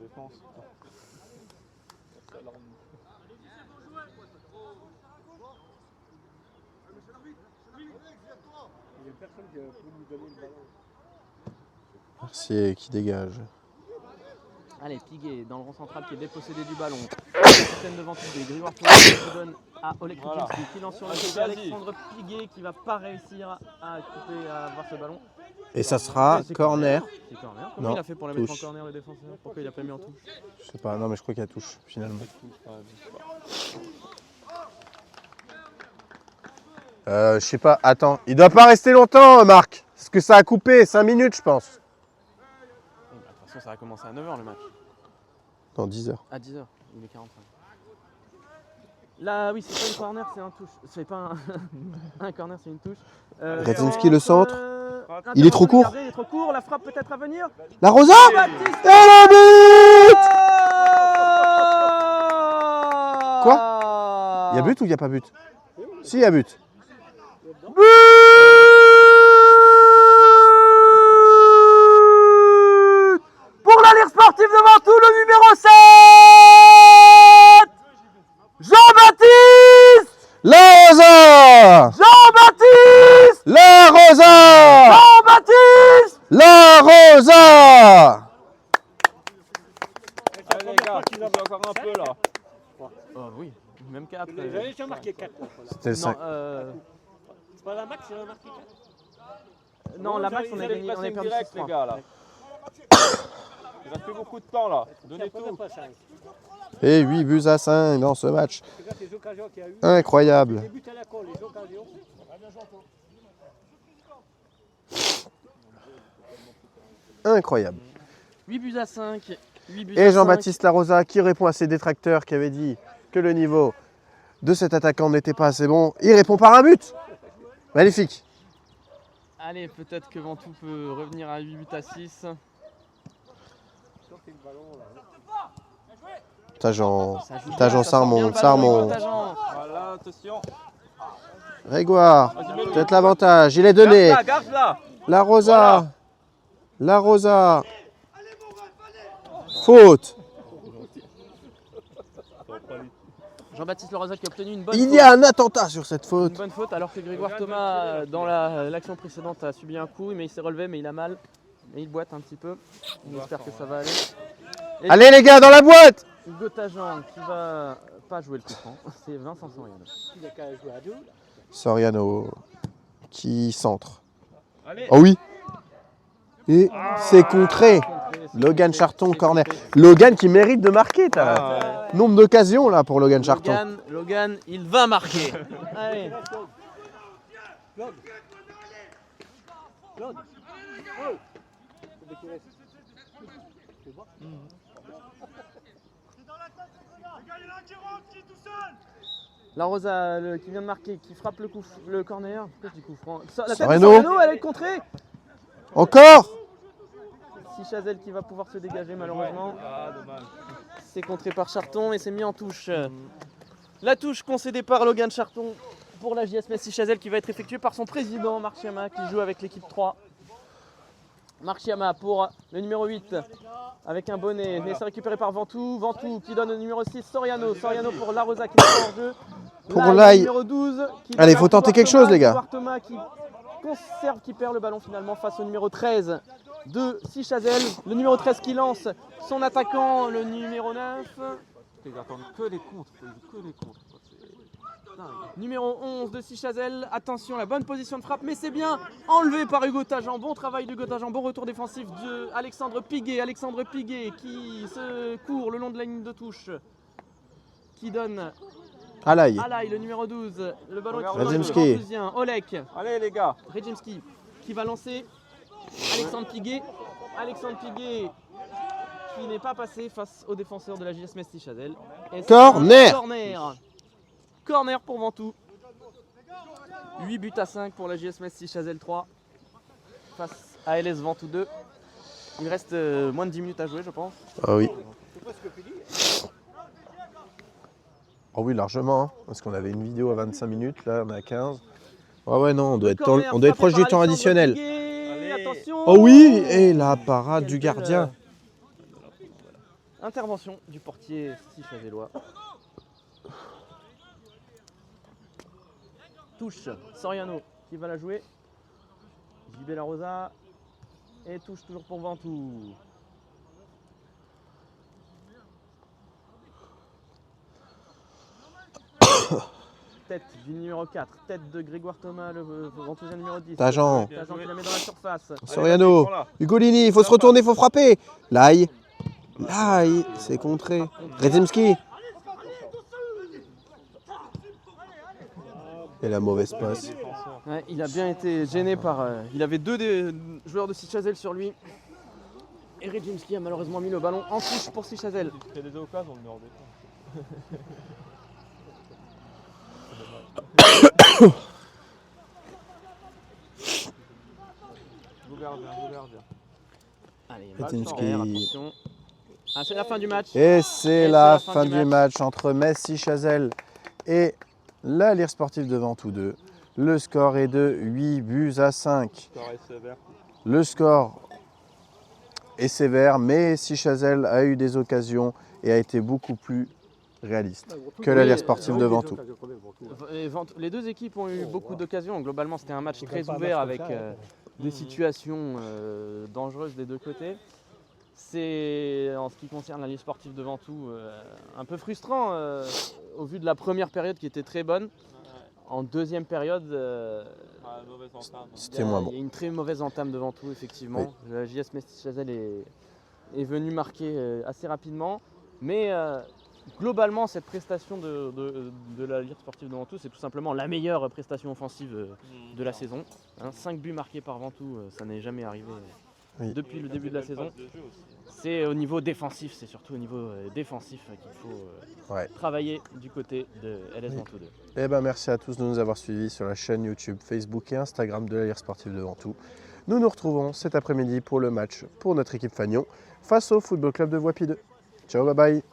défense. Il n'y a personne qui peut nous donner le ballon. Mercier qui dégage. Allez, Piguet dans le rond central qui est dépossédé du ballon. Système devant tout des Grégoire Thomas qui donne à Oleg Voilà. Kretinsky qui lance sur le Vas-y, côté. vas-y. Alexandre Piguet qui va pas réussir à couper, à avoir ce ballon. Et ça sera Ouais, c'est corner. C'est corner. Comment Non, il a fait pour la mettre en touche. corner le défenseur? Pourquoi il a pas mis en touche? Je sais pas, non mais je crois qu'il y a touche finalement. Je sais pas, attends, il doit pas rester longtemps Marc. Parce que ça a coupé 5 minutes je pense. De toute façon, ça va commencer à 9h le match. Dans 10 heures. À 10h, il est 45. Là, oui, c'est pas une corner, c'est un touche. C'est pas un corner, c'est une touche. Kretinsky, le centre. Intervention Il est trop du court. gardien, il est trop court. La frappe peut-être à venir. La Rosa. Baptiste. Et le but. Quoi Il y a but ou il n'y a pas but? Si, il y a but. But pour la Lire sportive devant tout, le numéro 7 Jean-Baptiste La Rosa Jean-Baptiste La Rosa Jean-Baptiste La Rosa. Allez les gars, il y a encore un peu là. Oh oui, même 4. J'avais déjà marqué 4. C'était le 5. C'est pas la max, c'est marqué 4. Non, la max, on a gagné, on a perdu direct 6 les points. gars là. Il reste plus beaucoup de temps là. Donnez tout. Et 8 buts à 5 dans ce match. Regarde les occasions qu'il y a eu. Incroyable. Les buts à la con, les occasions. Incroyable. 8 buts à 5. 8 buts à Et 5. Jean-Baptiste Larosa qui répond à ses détracteurs qui avaient dit que le niveau de cet attaquant n'était pas assez bon. Il répond par un but. Magnifique. Allez, peut-être que Ventoux peut revenir à 8 buts à 6. Tajan, Ça joue Tajan, bien, ça sort bien remonte, le ça ballon, remonte. Tajan. Voilà, attention. Grégoire, Vas-y, mets-le. peut-être l'avantage. Il est donné. Garde-la. La Rosa. La Rosa. Faute. Jean-Baptiste Larosa qui a obtenu une bonne Il faute. y a un attentat sur cette Une faute. bonne faute alors que Grégoire Thomas dans l'action précédente a subi un coup mais il s'est relevé mais il a mal. Mais il boite un petit peu. On espère que ça va aller. Et Allez les gars, dans la boîte. Hugo Tajan qui va pas jouer le coup franc. C'est Vincent Soriano. Il a qu'à jouer à 2. Soriano qui centre. Allez. Oh oui. Et c'est contré. Logan Charton, corner. Logan qui mérite de marquer. T'as Ah, nombre d'occasions là pour Logan Charton. Logan, il va marquer. Allez. Claude. Claude. Oh. Tu vois La Rosa qui vient de marquer, qui frappe le corner. Pourquoi je dis coup franc? La tête de Soriano. Soriano, elle est contrée. Encore. Si Chazelle qui va pouvoir se dégager malheureusement. Ah, dommage. C'est contré par Charton et c'est mis en touche. La touche concédée par Logan Charton pour la JS Messi Chazelle qui va être effectuée par son président Marc Chiama qui joue avec l'équipe 3. Marc Chiama pour le numéro 8 avec un bonnet. Et c'est récupéré par Ventoux. Ventoux qui donne le numéro 6 Soriano. Soriano pour La Rosa qui est hors jeu. Pour Là, Lai. le numéro 12. Qui Allez, donne faut à tenter Grégoire quelque chose, Thomas. les gars. Grégoire Thomas qui conserve, qui perd le ballon finalement face au numéro 13 de Sichazel. Le numéro 13 qui lance son attaquant, le numéro 9. Ils attendent que les contres. Que les contres. C'est dingue. Numéro 11 de Sichazel. Attention, la bonne position de frappe, mais c'est bien enlevé par Hugo Tajan. Bon travail d'Hugo Tajan, bon retour défensif de Alexandre Piguet. Alexandre Piguet qui se court le long de la ligne de touche. Qui donne Alaï. Alaï, le numéro 12. Le ballon Regarde, qui va Redzimski. le Ventousien. Olek. Allez les gars. Redzimski qui va lancer Alexandre Piguet. Alexandre Piguet qui n'est pas passé face au défenseur de la JS Messi Chazelle. Et c'est Corner. un corner. Corner pour Ventoux. 8 buts à 5 pour la JS Messi Chazelle 3 face à LS Ventoux 2. Il reste moins de 10 minutes à jouer je pense. Ah oui. C'est presque fini. Oh oui, largement. Hein, parce qu'on avait une vidéo à 25 minutes, là on est à 15. Ouais, ouais, non, on doit être, Corner on doit être proche frappé du temps par additionnel. Alexandre Piguet. Allez. Attention. Oh oui, et la parade du gardien. Intervention du portier Sichazellois. Touche Soriano qui va la jouer. JB La Rosa. Et touche toujours pour Ventoux. Tête du numéro 4, tête de Grégoire Thomas, le Ventousien numéro 10. Tajan. Tajan qui la met dans la surface. Soriano. Ugolini, il faut se retourner, il faut frapper. L'ail. L'ail, c'est contré. Rezimski. Et la mauvaise passe. Ouais, il a bien été gêné par... il avait deux des joueurs de Sichazel sur lui. Et Rezimski a malheureusement mis le ballon en touche pour Sichazel. Il fait des occasions, on le met hors défense. Gardien. Allez, Rezimski. attention. Ah, c'est la fin du match. Et c'est la fin du match entre Metz Sichazel et la Lire Sportive de Ventoux 2. Le score est de 8-5. Le score est sévère, mais Sichazel a eu des occasions et a été beaucoup plus réaliste que la Lire Sportive de Ventoux. Les deux équipes ont eu beaucoup d'occasions. Globalement, c'était un match très ouvert avec des situations dangereuses des deux côtés. C'est, en ce qui concerne la Lire Sportive de Ventoux, un peu frustrant au vu de la première période qui était très bonne. En deuxième période, C'était moins bon. il y a une très mauvaise entame de Ventoux, effectivement. La JS Metz Sichazel est venu marquer assez rapidement. Mais globalement, cette prestation de la Lire Sportive de Ventoux, c'est tout simplement la meilleure prestation offensive de la saison. 5 buts marqués par Ventoux, ça n'est jamais arrivé depuis le début de la saison. C'est au niveau défensif, c'est surtout au niveau défensif qu'il faut travailler du côté de LS Ventoux 2. Eh ben, merci à tous de nous avoir suivis sur la chaîne YouTube, Facebook et Instagram de la Lire Sportive de Ventoux. Nous nous retrouvons cet après-midi pour le match pour notre équipe Fagnon face au Football Club de Voipy 2. Ciao, bye bye.